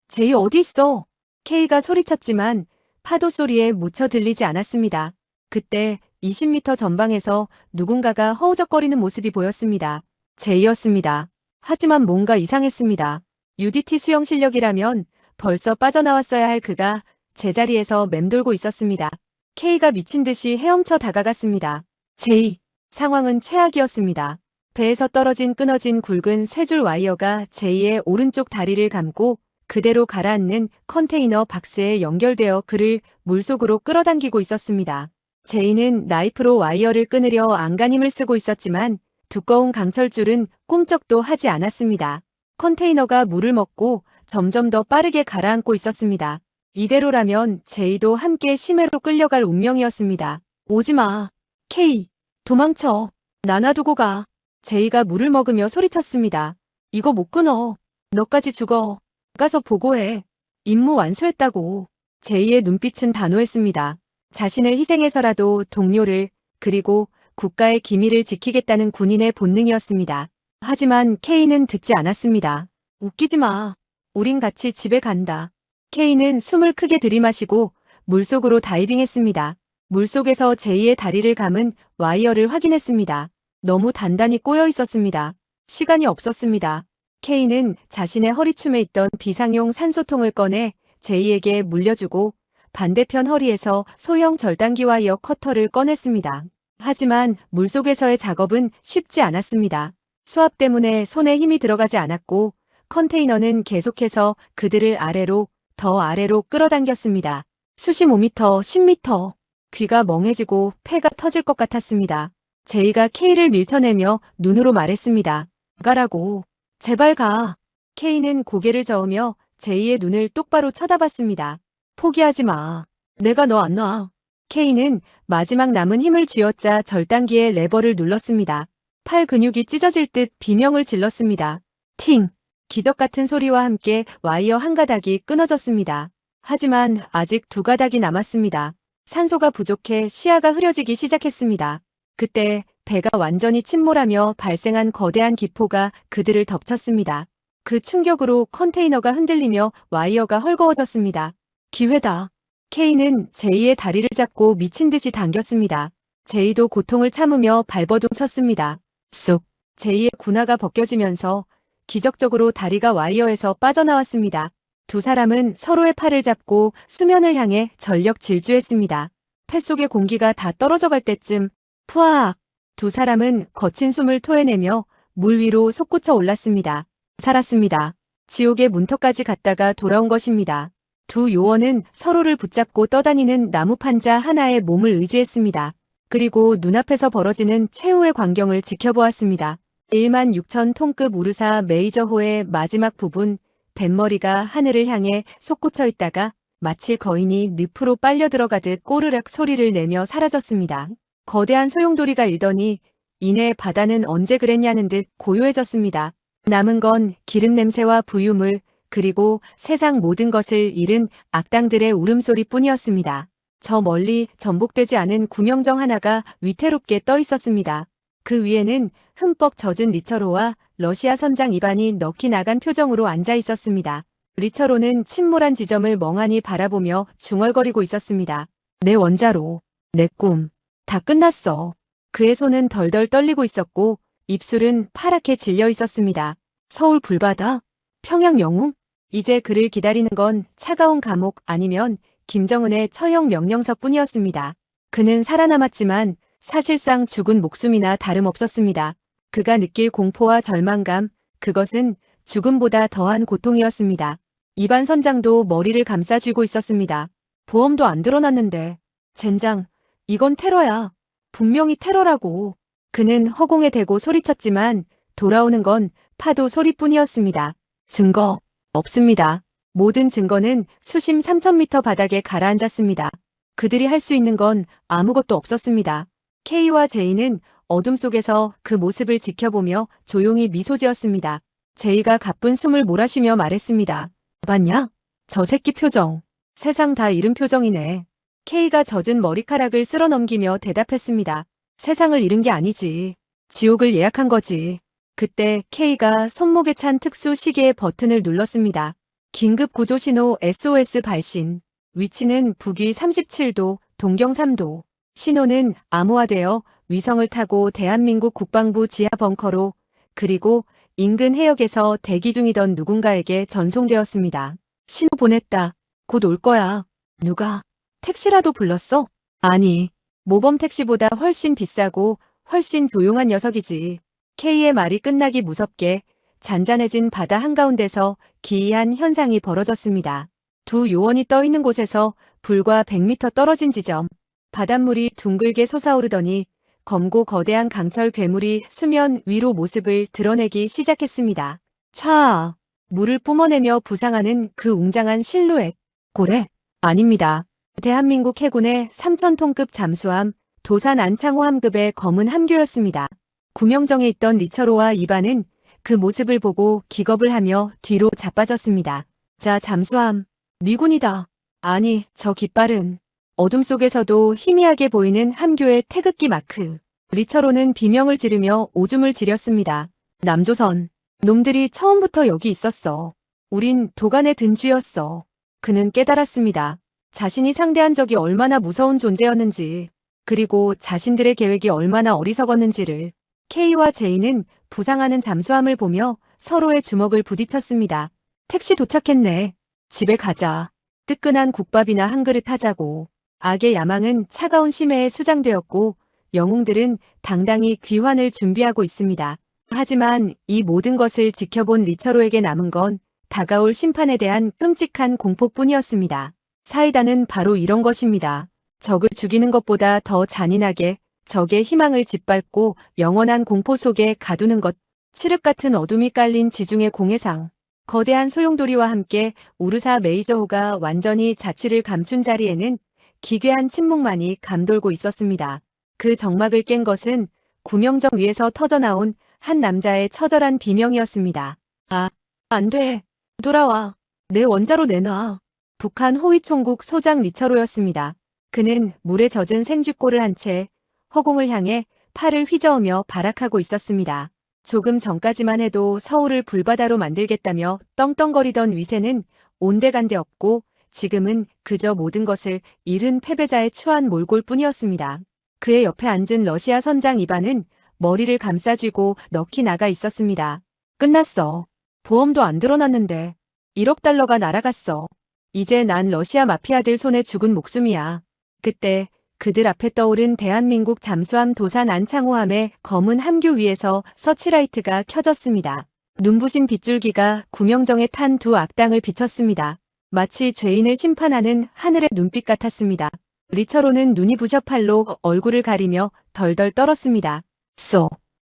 제이 어디 있어? K가 소리쳤지만 파도 소리에 묻혀 들리지 않았습니다. 그때 20m 전방에서 누군가가 허우적거리는 모습이 보였습니다. 제이였습니다. 하지만 뭔가 이상했습니다. UDT 수영 실력이라면 벌써 빠져나왔어야 할 그가 제자리에서 맴돌고 있었습니다. K가 미친 듯이 헤엄쳐 다가갔습니다. 제이. 상황은 최악이었습니다. 배에서 떨어진 끊어진 굵은 쇠줄 와이어가 제이의 오른쪽 다리를 감고 그대로 가라앉는 컨테이너 박스에 연결되어 그를 물속으로 끌어당기고 있었습니다. 제이는 나이프로 와이어를 끊으려 안간힘을 쓰고 있었지만 두꺼운 강철줄은 꿈쩍도 하지 않았습니다. 컨테이너가 물을 먹고 점점 더 빠르게 가라앉고 있었습니다. 이대로라면 제이도 함께 심해로 끌려갈 운명이었습니다. 오지마. 케이. 도망쳐. 나 놔두고 가. 제이가 물을 먹으며 소리쳤습니다. 이거 못 끊어. 너까지 죽어. 가서 보고해. 임무 완수했다고. 제이의 눈빛은 단호했습니다. 자신을 희생해서라도 동료를 그리고 국가의 기밀을 지키겠다는 군인의 본능이었습니다. 하지만 케이는 듣지 않았습니다. 웃기지 마. 우린 같이 집에 간다. 케이는 숨을 크게 들이마시고 물속으로 다이빙했습니다. 물속에서 제이의 다리를 감은 와이어를 확인했습니다. 너무 단단히 꼬여 있었습니다. 시간이 없었습니다. 케이는 자신의 허리춤에 있던 비상용 산소통을 꺼내 제이에게 물려주고 반대편 허리에서 소형 절단기 와이어 커터를 꺼냈습니다. 하지만 물속에서의 작업은 쉽지 않았습니다. 수압 때문에 손에 힘이 들어가지 않았고 컨테이너는 계속해서 그들을 아래로 더 아래로 끌어당겼습니다. 수십 5m, 10m. 귀가 멍해지고 폐가 터질 것 같았습니다. 제이가 케이를 밀쳐내며 눈으로 말했습니다. 가라고. 제발 가. 케이는 고개를 저으며 제이의 눈을 똑바로 쳐다봤습니다. 포기하지 마. 내가 너 안 놔. 케이는 마지막 남은 힘을 쥐어짜 절단기의 레버를 눌렀습니다. 팔 근육이 찢어질 듯 비명을 질렀습니다. 팅! 기적 같은 소리와 함께 와이어 한 가닥이 끊어졌습니다. 하지만 아직 두 가닥이 남았습니다. 산소가 부족해 시야가 흐려지기 시작했습니다. 그때 배가 완전히 침몰하며 발생한 거대한 기포가 그들을 덮쳤습니다. 그 충격으로 컨테이너가 흔들리며 와이어가 헐거워졌습니다. 기회다. 케이는 제이의 다리를 잡고 미친 듯이 당겼습니다. 제이도 고통을 참으며 발버둥 쳤습니다. 쏙. 제이의 군화가 벗겨지면서 기적적으로 다리가 와이어에서 빠져나왔습니다. 두 사람은 서로의 팔을 잡고 수면을 향해 전력 질주했습니다. 폐속의 공기가 다 떨어져 갈 때쯤 푸악! 두 사람은 거친 숨을 토해내며 물 위로 솟구쳐 올랐습니다. 살았습니다. 지옥의 문턱까지 갔다가 돌아온 것입니다. 두 요원은 서로를 붙잡고 떠다니는 나무 판자 하나에 몸을 의지했습니다. 그리고 눈앞에서 벌어지는 최후의 광경을 지켜보았습니다. 16,000톤급 우르사 메이저호의 마지막 부분, 뱃머리가 하늘을 향해 솟구쳐 있다가 마치 거인이 늪으로 빨려 들어가듯 꼬르륵 소리를 내며 사라졌습니다. 거대한 소용돌이가 일더니 이내 바다는 언제 그랬냐는 듯 고요해졌습니다. 남은 건 기름 냄새와 부유물, 그리고 세상 모든 것을 잃은 악당들의 울음소리뿐이었습니다. 저 멀리 전복되지 않은 구명정 하나가 위태롭게 떠 있었습니다. 그 위에는 흠뻑 젖은 리처로와 러시아 선장 이반이 넋이 나간 표정으로 앉아 있었습니다. 리처로는 침몰한 지점을 멍하니 바라보며 중얼거리고 있었습니다. 내 원자로, 내 꿈, 다 끝났어. 그의 손은 덜덜 떨리고 있었고 입술은 파랗게 질려 있었습니다. 서울 불바다? 평양 영웅? 이제 그를 기다리는 건 차가운 감옥 아니면 김정은의 처형 명령서뿐이었습니다. 그는 살아남았지만 사실상 죽은 목숨이나 다름없었습니다. 그가 느낄 공포와 절망감, 그것은 죽음보다 더한 고통이었습니다. 이반 선장도 머리를 감싸쥐고 있었습니다. 보험도 안 들어놨는데. 젠장, 이건 테러야. 분명히 테러라고. 그는 허공에 대고 소리쳤지만 돌아오는 건 파도 소리뿐이었습니다. 증거, 없습니다. 모든 증거는 수심 3,000m 바닥에 가라앉았습니다. 그들이 할 수 있는 건 아무것도 없었습니다. 케이와 제이는 어둠 속에서 그 모습을 지켜보며 조용히 미소 지었습니다. 제이가 가쁜 숨을 몰아쉬며 말했습니다. 봤냐? 저 새끼 표정. 세상 다 잃은 표정이네. 케이가 젖은 머리카락을 쓸어넘기며 대답했습니다. 세상을 잃은 게 아니지. 지옥을 예약한 거지. 그때 케이가 손목에 찬 특수 시계의 버튼을 눌렀습니다. 긴급 구조 신호 SOS 발신. 위치는 북위 37도, 동경 3도. 신호는 암호화되어 위성을 타고 대한민국 국방부 지하 벙커로 그리고 인근 해역에서 대기 중이던 누군가에게 전송되었습니다. 신호 보냈다. 곧 올 거야. 누가? 택시라도 불렀어? 아니, 모범 택시보다 훨씬 비싸고 훨씬 조용한 녀석이지. K의 말이 끝나기 무섭게 잔잔해진 바다 한가운데서 기이한 현상이 벌어졌습니다. 두 요원이 떠 있는 곳에서 불과 100m 떨어진 지점. 바닷물이 둥글게 솟아오르더니 검고 거대한 강철 괴물이 수면 위로 모습을 드러내기 시작했습니다. 촤아! 물을 뿜어내며 부상하는 그 웅장한 실루엣. 고래? 아닙니다. 대한민국 해군의 3,000톤급 잠수함 도산 안창호함급의 검은 함교였습니다. 구명정에 있던 리처로와 이반은 그 모습을 보고 기겁을 하며 뒤로 자빠졌습니다. 자, 잠수함. 미군이다. 아니, 저 깃발은. 어둠 속에서도 희미하게 보이는 함교의 태극기 마크. 리처로는 비명을 지르며 오줌을 지렸습니다. 남조선. 놈들이 처음부터 여기 있었어. 우린 도간에 든 쥐였어. 그는 깨달았습니다. 자신이 상대한 적이 얼마나 무서운 존재였는지, 그리고 자신들의 계획이 얼마나 어리석었는지를. K와 J는 부상하는 잠수함을 보며 서로의 주먹을 부딪혔습니다. 택시 도착했네. 집에 가자. 뜨끈한 국밥이나 한 그릇 하자고. 악의 야망은 차가운 심해에 수장되었고 영웅들은 당당히 귀환을 준비하고 있습니다. 하지만 이 모든 것을 지켜본 리처로에게 남은 건 다가올 심판에 대한 끔찍한 공포뿐이었습니다. 사이다는 바로 이런 것입니다. 적을 죽이는 것보다 더 잔인하게 적의 희망을 짓밟고 영원한 공포 속에 가두는 것. 칠흑 같은 어둠이 깔린 지중해 공해상. 거대한 소용돌이와 함께 우르사 메이저호가 완전히 자취를 감춘 자리에는 기괴한 침묵만이 감돌고 있었습니다. 그 정막을 깬 것은 구명정 위에서 터져나온 한 남자의 처절한 비명이었습니다. 아, 안 돼. 돌아와. 내 원자로 내놔. 북한 호위총국 소장 리처로였습니다. 그는 물에 젖은 생쥐꼬를 한 채 허공을 향해 팔을 휘저으며 발악하고 있었습니다. 조금 전까지만 해도 서울을 불바다로 만들겠다며 떵떵거리던 위세는 온데간데 없고 지금은 그저 모든 것을 잃은 패배자의 추한 몰골뿐이었습니다. 그의 옆에 앉은 러시아 선장 이반은 머리를 감싸쥐고 넋이 나가 있었습니다. 끝났어. 보험도 안 들어놨는데 1억 달러가 날아갔어. 이제 난 러시아 마피아들 손에 죽은 목숨이야. 그때 그들 앞에 떠오른 대한민국 잠수함 도산 안창호함의 검은 함교 위에서 서치라이트가 켜졌습니다. 눈부신 빗줄기가 구명정에 탄 두 악당을 비췄습니다. 마치 죄인을 심판하는 하늘의 눈빛 같았습니다. 리처로는 눈이 부셔 팔로 얼굴을 가리며 덜덜 떨었습니다.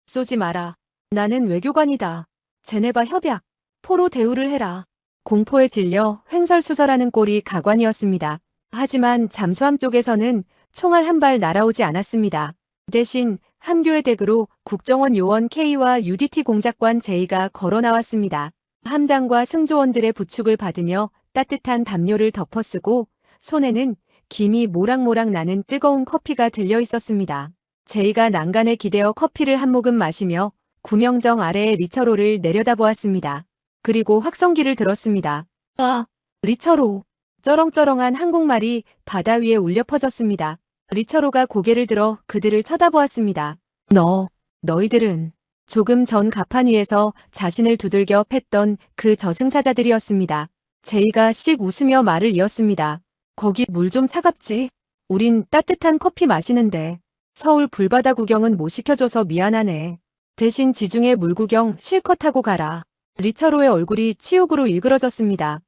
쏘지 마라. 나는 외교관이다. 제네바 협약. 포로 대우를 해라. 공포에 질려 횡설수설하는 꼴이 가관이었습니다. 하지만 잠수함 쪽에서는 총알 한 발 날아오지 않았습니다. 대신 함교의 덱으로 국정원 요원 K와 UDT 공작관 J가 걸어 나왔습니다. 함장과 승조원들의 부축을 받으며 따뜻한 담요를 덮어쓰고 손에는 김이 모락모락 나는 뜨거운 커피가 들려 있었습니다. 제이가 난간에 기대어 커피를 한 모금 마시며 구명정 아래의 리처로를 내려다보았습니다. 그리고 확성기를 들었습니다. 아, 리처로. 쩌렁쩌렁한 한국말이 바다 위에 울려 퍼졌습니다. 리처로가 고개를 들어 그들을 쳐다보았습니다. 너희들은 조금 전 갑판 위에서 자신을 두들겨 팼던 그 저승사자들이었습니다. 제이가 씩 웃으며 말을 이었습니다. 거기 물 좀 차갑지? 우린 따뜻한 커피 마시는데. 서울 불바다 구경은 못 시켜줘서 미안하네. 대신 지중해 물 구경 실컷 하고 가라. 리처로의 얼굴이 치욕으로 일그러졌습니다.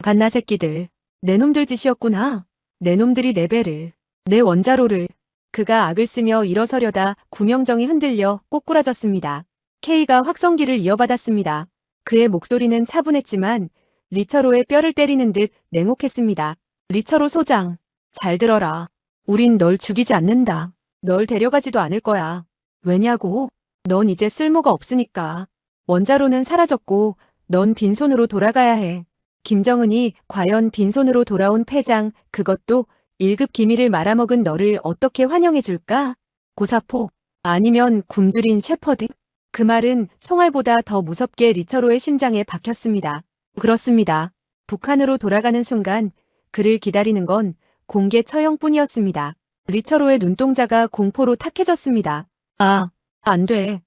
갓나 새끼들. 내 놈들 짓이었구나. 내 놈들이 내 배를, 내 원자로를. 그가 악을 쓰며 일어서려다 구명정이 흔들려 꼬꾸라졌습니다. K가 확성기를 이어받았습니다. 그의 목소리는 차분했지만 리처로의 뼈를 때리는 듯 냉혹했습니다. 리처로 소장, 잘 들어라. 우린 널 죽이지 않는다. 널 데려가지도 않을 거야. 왜냐고? 넌 이제 쓸모가 없으니까. 원자로는 사라졌고 넌 빈손으로 돌아가야 해. 김정은이 과연 빈손으로 돌아온 패장, 그것도 1급 기밀을 말아먹은 너를 어떻게 환영해줄까? 고사포, 아니면 굶주린 셰퍼드? 그 말은 총알보다 더 무섭게 리처로의 심장에 박혔습니다. 그렇습니다. 북한으로 돌아가는 순간 그를 기다리는 건 공개 처형뿐이었습니다. 리처로의 눈동자가 공포로 탁해졌습니다. 아, 안 돼.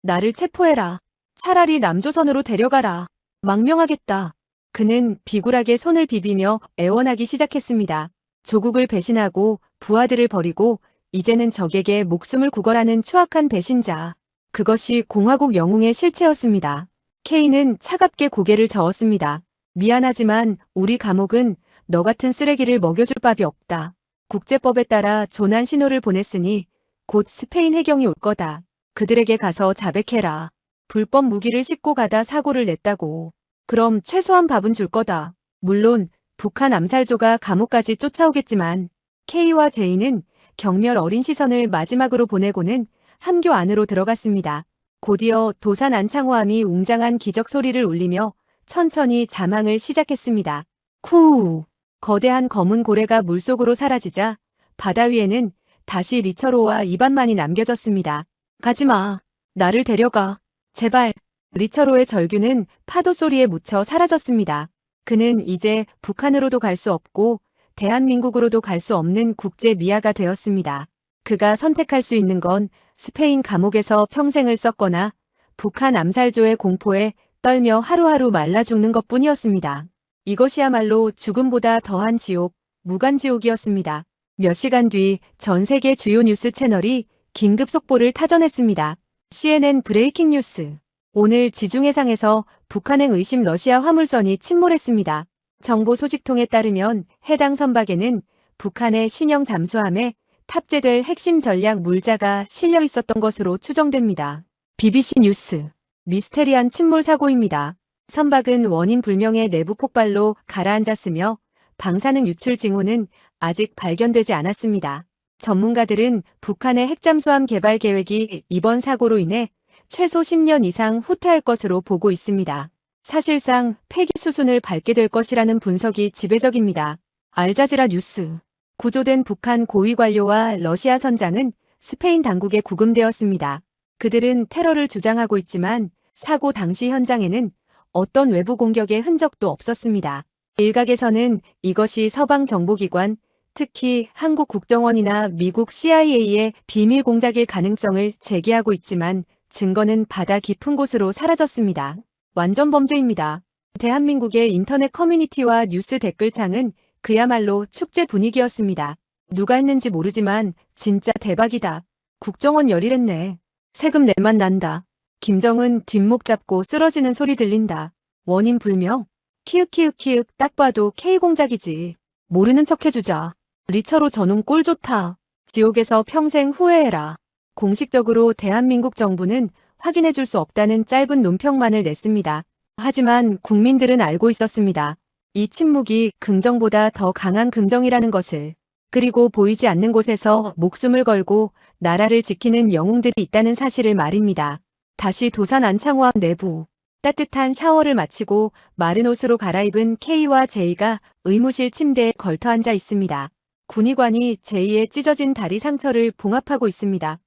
나를 체포해라. 차라리 남조선으로 데려가라. 망명하겠다. 그는 비굴하게 손을 비비며 애원하기 시작했습니다. 조국을 배신하고 부하들을 버리고 이제는 적에게 목숨을 구걸하는 추악한 배신자. 그것이 공화국 영웅의 실체였습니다. K는 차갑게 고개를 저었습니다. 미안하지만 우리 감옥은 너 같은 쓰레기를 먹여줄 밥이 없다. 국제법에 따라 조난 신호를 보냈으니 곧 스페인 해경이 올 거다. 그들에게 가서 자백해라. 불법 무기를 싣고 가다 사고를 냈다고. 그럼 최소한 밥은 줄 거다. 물론 북한 암살조가 감옥까지 쫓아오겠지만 K와 J는 경멸 어린 시선을 마지막으로 보내고는 함교 안으로 들어갔습니다. 곧이어 도산 안창호함이 웅장한 기적 소리를 울리며 천천히 자망을 시작했습니다. 쿠! 거대한 검은 고래가 물속으로 사라지자 바다 위에는 다시 리처로와 이반만이 남겨졌습니다. 가지마. 나를 데려가. 제발. 리처로의 절규는 파도 소리에 묻혀 사라졌습니다. 그는 이제 북한으로도 갈 수 없고 대한민국으로도 갈 수 없는 국제 미아가 되었습니다. 그가 선택할 수 있는 건 스페인 감옥에서 평생을 썩거나 북한 암살조의 공포에 떨며 하루하루 말라 죽는 것뿐이었습니다. 이것이야말로 죽음보다 더한 지옥, 무간지옥이었습니다. 몇 시간 뒤 전 세계 주요 뉴스 채널이 긴급 속보를 타전했습니다. CNN 브레이킹 뉴스. 오늘 지중해상에서 북한행 의심 러시아 화물선이 침몰했습니다. 정보 소식통에 따르면 해당 선박에는 북한의 신형 잠수함에 탑재될 핵심 전략 물자가 실려 있었던 것으로 추정됩니다. BBC 뉴스. 미스테리한 침몰 사고입니다. 선박은 원인 불명의 내부 폭발로 가라앉았으며 방사능 유출 징후는 아직 발견되지 않았습니다. 전문가들은 북한의 핵잠수함 개발 계획이 이번 사고로 인해 최소 10년 이상 후퇴할 것으로 보고 있습니다. 사실상 폐기 수순을 밟게 될 것이라는 분석이 지배적입니다. 알자지라 뉴스. 구조된 북한 고위 관료와 러시아 선장은 스페인 당국에 구금되었습니다. 그들은 테러를 주장하고 있지만 사고 당시 현장에는 어떤 외부 공격의 흔적도 없었습니다. 일각에서는 이것이 서방 정보기관, 특히 한국 국정원이나 미국 CIA의 비밀 공작일 가능성을 제기하고 있지만 증거는 바다 깊은 곳으로 사라졌습니다. 완전 범죄입니다. 대한민국의 인터넷 커뮤니티와 뉴스 댓글창은 그야말로 축제 분위기였습니다. 누가 했는지 모르지만 진짜 대박이다. 국정원 열일했네. 세금 낼만 난다. 김정은 뒷목 잡고 쓰러지는 소리 들린다. 원인 불명? 키읔키읔키읔 딱 봐도 K공작이지. 모르는 척 해주자. 리처로 저놈 꼴 좋다. 지옥에서 평생 후회해라. 공식적으로 대한민국 정부는 확인해줄 수 없다는 짧은 논평만을 냈습니다. 하지만 국민들은 알고 있었습니다. 이 침묵이 긍정보다 더 강한 긍정이라는 것을. 그리고 보이지 않는 곳에서 목숨을 걸고 나라를 지키는 영웅들이 있다는 사실을 말입니다. 다시 도산 안창호함 내부. 따뜻한 샤워를 마치고 마른 옷으로 갈아입은 K와 J가 의무실 침대에 걸터앉아 있습니다. 군의관이 J의 찢어진 다리 상처를 봉합하고 있습니다.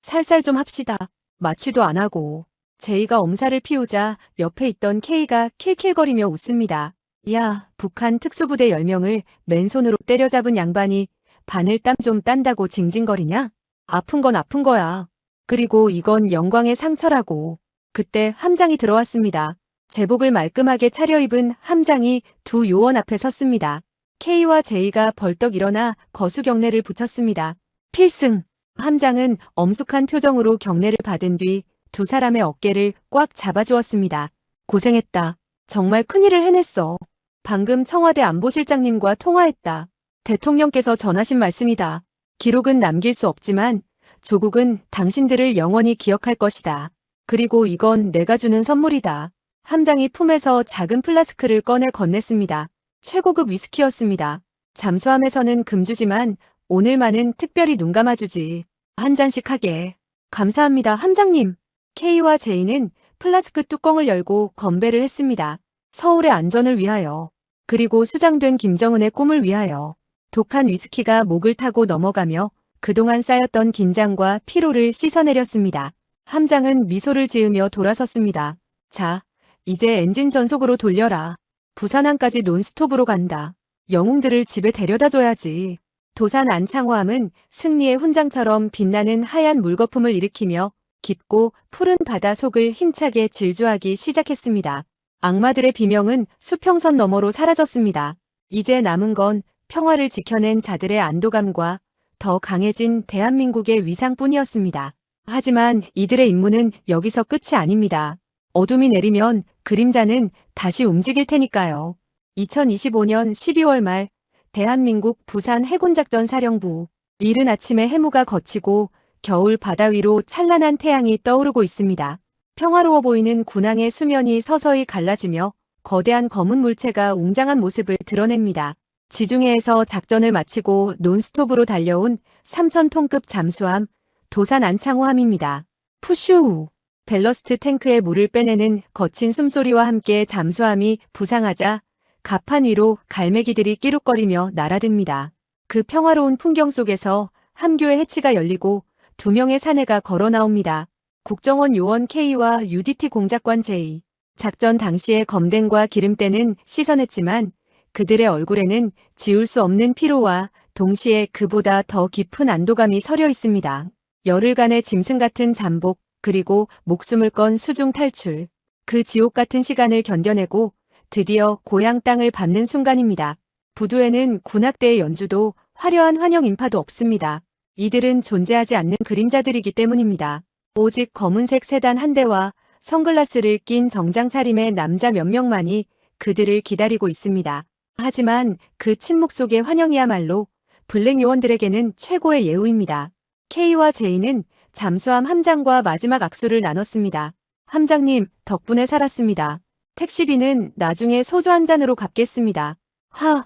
살살 좀 합시다. 마취도 안 하고. J가 엄살을 피우자 옆에 있던 K가 킬킬거리며 웃습니다. 야, 북한 특수부대 10명을 맨손으로 때려잡은 양반이 바늘땀 좀 딴다고 징징거리냐? 아픈 건 아픈 거야. 그리고 이건 영광의 상처라고. 그때 함장이 들어왔습니다. 제복을 말끔하게 차려입은 함장이 두 요원 앞에 섰습니다. K와 J가 벌떡 일어나 거수 경례를 붙였습니다. 필승! 함장은 엄숙한 표정으로 경례를 받은 뒤 두 사람의 어깨를 꽉 잡아주었습니다. 고생했다. 정말 큰일을 해냈어. 방금 청와대 안보실장님과 통화했다. 대통령께서 전하신 말씀이다. 기록은 남길 수 없지만 조국은 당신들을 영원히 기억할 것이다. 그리고 이건 내가 주는 선물이다. 함장이 품에서 작은 플라스크를 꺼내 건넸습니다. 최고급 위스키였습니다. 잠수함에서는 금주지만 오늘만은 특별히 눈 감아주지. 한 잔씩 하게. 감사합니다, 함장님. K와 J는 플라스크 뚜껑을 열고 건배를 했습니다. 서울의 안전을 위하여. 그리고 수장된 김정은의 꿈을 위하여. 독한 위스키가 목을 타고 넘어가며 그동안 쌓였던 긴장과 피로를 씻어내렸습니다. 함장은 미소를 지으며 돌아섰습니다. 자, 이제 엔진 전속으로 돌려라. 부산항까지 논스톱으로 간다. 영웅들을 집에 데려다줘야지. 도산 안창호함은 승리의 훈장처럼 빛나는 하얀 물거품을 일으키며 깊고 푸른 바다 속을 힘차게 질주하기 시작했습니다. 악마들의 비명은 수평선 너머로 사라졌습니다. 이제 남은 건 평화를 지켜낸 자들의 안도감과 더 강해진 대한민국의 위상뿐이었습니다. 하지만 이들의 임무는 여기서 끝이 아닙니다. 어둠이 내리면 그림자는 다시 움직일 테니까요. 2025년 12월 말 대한민국 부산 해군작전 사령부. 이른 아침에 해무가 걷히고 겨울 바다 위로 찬란한 태양이 떠오르고 있습니다. 평화로워 보이는 군항의 수면이 서서히 갈라지며 거대한 검은 물체가 웅장한 모습을 드러냅니다. 지중해에서 작전을 마치고 논스톱으로 달려온 3,000톤급 잠수함 도산 안창호함입니다. 푸슈! 밸러스트 탱크에 물을 빼내는 거친 숨소리와 함께 잠수함이 부상하자 갑판 위로 갈매기들이 끼룩거리며 날아듭니다. 그 평화로운 풍경 속에서 함교의 해치가 열리고 2명의 사내가 걸어 나옵니다. 국정원 요원 K와 UDT 공작관 J. 작전 당시의 검댕과 기름때는 씻어냈지만 그들의 얼굴에는 지울 수 없는 피로와 동시에 그보다 더 깊은 안도감이 서려 있습니다. 열흘간의 짐승 같은 잠복, 그리고 목숨을 건 수중 탈출. 그 지옥 같은 시간을 견뎌내고 드디어 고향 땅을 밟는 순간입니다. 부두에는 군악대의 연주도 화려한 환영 인파도 없습니다. 이들은 존재하지 않는 그림자들이기 때문입니다. 오직 검은색 세단 한 대와 선글라스를 낀 정장 차림의 남자 몇 명만이 그들을 기다리고 있습니다. 하지만 그 침묵 속의 환영이야말로 블랙 요원들에게는 최고의 예우입니다. K와 J는 잠수함 함장과 마지막 악수를 나눴습니다. 함장님, 덕분에 살았습니다. 택시비는 나중에 소주 한 잔으로 갚겠습니다.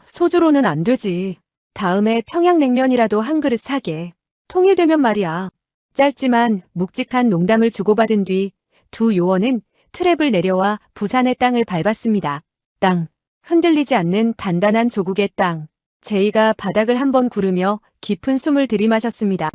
소주로는 안 되지. 다음에 평양냉면이라도 한 그릇 사게. 통일되면 말이야. 짧지만 묵직한 농담을 주고받은 뒤 두 요원은 트랩을 내려와 부산의 땅을 밟았습니다. 땅. 흔들리지 않는 단단한 조국의 땅. 제이가 바닥을 한번 구르며 깊은 숨을 들이마셨습니다.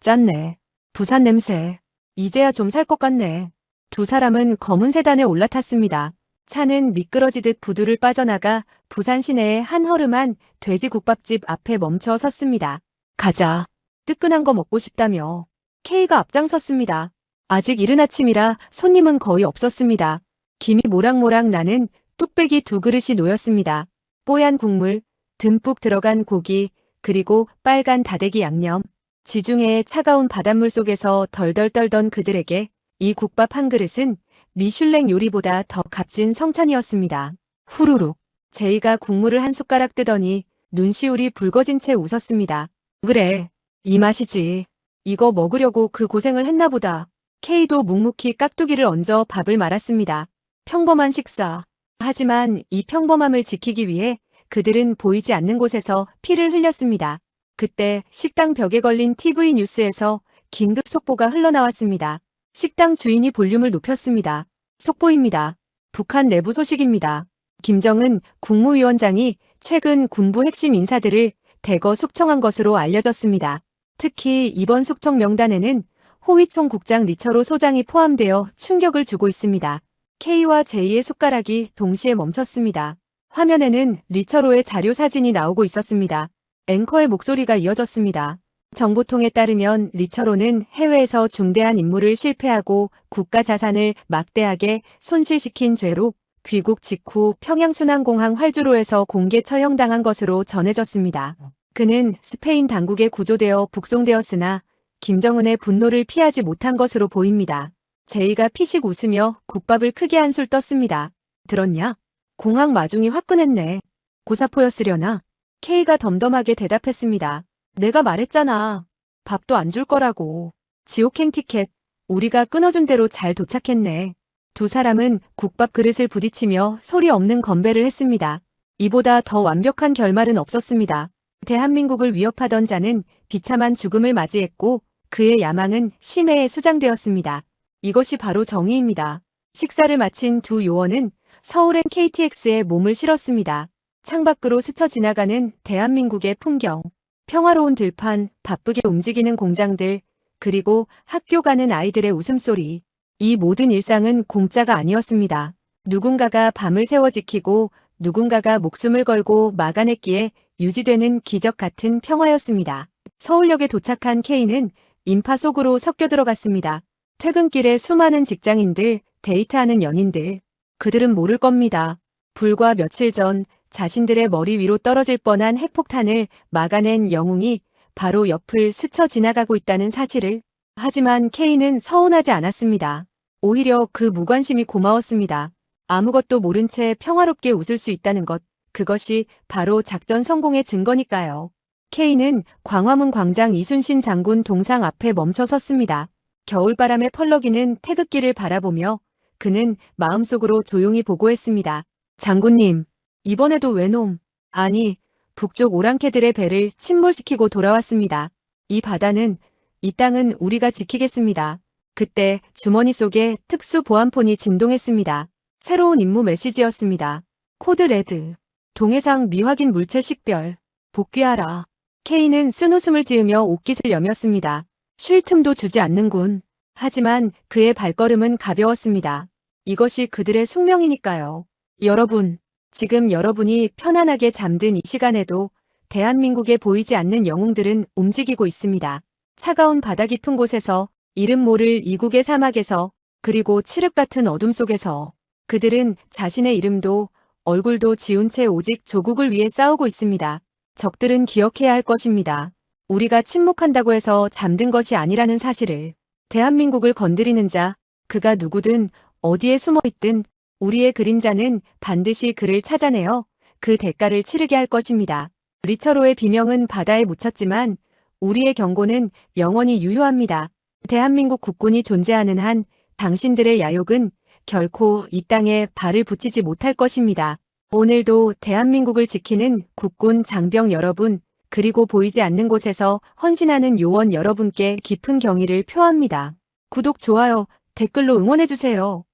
짠네. 부산 냄새. 이제야 좀 살 것 같네. 두 사람은 검은 세단에 올라탔습니다. 차는 미끄러지듯 부두를 빠져나가 부산 시내의 한 허름한 돼지국밥집 앞에 멈춰 섰습니다. 가자. 뜨끈한 거 먹고 싶다며. K가 앞장섰습니다. 아직 이른 아침이라 손님은 거의 없었습니다. 김이 모락모락 나는 뚝배기 2그릇이 놓였습니다. 뽀얀 국물, 듬뿍 들어간 고기, 그리고 빨간 다대기 양념. 지중해의 차가운 바닷물 속에서 덜덜 떨던 그들에게 이 국밥 한 그릇은 미슐랭 요리보다 더 값진 성찬이었습니다. 후루룩. 제이가 국물을 한 숟가락 뜨더니 눈시울이 붉어진 채 웃었습니다. 그래, 이 맛이지. 이거 먹으려고 그 고생을 했나 보다. K도 묵묵히 깍두기를 얹어 밥을 말았습니다. 평범한 식사. 하지만 이 평범함을 지키기 위해 그들은 보이지 않는 곳에서 피를 흘렸습니다. 그때 식당 벽에 걸린 TV 뉴스에서 긴급 속보가 흘러나왔습니다. 식당 주인이 볼륨을 높였습니다. 속보입니다. 북한 내부 소식입니다. 김정은 국무위원장이 최근 군부 핵심 인사들을 대거 숙청한 것으로 알려졌습니다. 특히 이번 숙청 명단에는 호위총 국장 리처로 소장이 포함되어 충격을 주고 있습니다. K와 J의 숟가락이 동시에 멈췄습니다. 화면에는 리처로의 자료 사진이 나오고 있었습니다. 앵커의 목소리가 이어졌습니다. 정보통에 따르면 리처로는 해외에서 중대한 임무를 실패하고 국가 자산을 막대하게 손실시킨 죄로 귀국 직후 평양순환공항 활주로에서 공개 처형당한 것으로 전해졌습니다. 그는 스페인 당국에 구조되어 북송되었으나 김정은의 분노를 피하지 못한 것으로 보입니다. 제이가 피식 웃으며 국밥을 크게 한술 떴습니다. 들었냐? 공항 마중이 화끈했네. 고사포였으려나? K가 덤덤하게 대답했습니다. 내가 말했잖아. 밥도 안 줄 거라고. 지옥행 티켓. 우리가 끊어준 대로 잘 도착했네. 두 사람은 국밥 그릇을 부딪히며 소리 없는 건배를 했습니다. 이보다 더 완벽한 결말은 없었습니다. 대한민국을 위협하던 자는 비참한 죽음을 맞이했고 그의 야망은 심해에 수장되었습니다. 이것이 바로 정의입니다. 식사를 마친 두 요원은 서울행 KTX에 몸을 실었습니다. 창밖으로 스쳐 지나가는 대한민국의 풍경, 평화로운 들판, 바쁘게 움직이는 공장들, 그리고 학교 가는 아이들의 웃음소리. 이 모든 일상은 공짜가 아니었습니다. 누군가가 밤을 새워 지키고 누군가가 목숨을 걸고 막아냈기에 유지되는 기적 같은 평화였습니다. 서울역에 도착한 K는 인파 속으로 섞여 들어갔습니다. 퇴근길에 수많은 직장인들, 데이트하는 연인들. 그들은 모를 겁니다. 불과 며칠 전 자신들의 머리 위로 떨어질 뻔한 핵폭탄을 막아낸 영웅이 바로 옆을 스쳐 지나가고 있다는 사실을. 하지만 K는 서운하지 않았습니다. 오히려 그 무관심이 고마웠습니다. 아무것도 모른 채 평화롭게 웃을 수 있다는 것, 그것이 바로 작전 성공의 증거니까요. K는 광화문 광장 이순신 장군 동상 앞에 멈춰 섰습니다. 겨울바람에 펄럭이는 태극기를 바라보며 그는 마음속으로 조용히 보고했습니다. 장군님, 이번에도 외놈, 아니, 북쪽 오랑캐들의 배를 침몰시키고 돌아왔습니다. 이 바다는, 이 땅은 우리가 지키겠습니다. 그때 주머니 속에 특수 보안폰이 진동했습니다. 새로운 임무 메시지였습니다. 코드 레드. 동해상 미확인 물체 식별. 복귀하라. K는 쓴웃음을 지으며 옷깃을 여몄습니다. 쉴 틈도 주지 않는군. 하지만 그의 발걸음은 가벼웠습니다. 이것이 그들의 숙명이니까요. 여러분, 지금 여러분이 편안하게 잠든 이 시간에도 대한민국에 보이지 않는 영웅들은 움직이고 있습니다. 차가운 바다 깊은 곳에서, 이름 모를 이국의 사막에서, 그리고 칠흑 같은 어둠 속에서 그들은 자신의 이름도 얼굴도 지운 채 오직 조국을 위해 싸우고 있습니다. 적들은 기억해야 할 것입니다. 우리가 침묵한다고 해서 잠든 것이 아니라는 사실을. 대한민국을 건드리는 자, 그가 누구든 어디에 숨어있든 우리의 그림자는 반드시 그를 찾아내어 그 대가를 치르게 할 것입니다. 리처로의 비명은 바다에 묻혔지만 우리의 경고는 영원히 유효합니다. 대한민국 국군이 존재하는 한 당신들의 야욕은 결코 이 땅에 발을 붙이지 못할 것입니다. 오늘도 대한민국을 지키는 국군 장병 여러분, 그리고 보이지 않는 곳에서 헌신하는 요원 여러분께 깊은 경의를 표합니다. 구독, 좋아요, 댓글로 응원해주세요.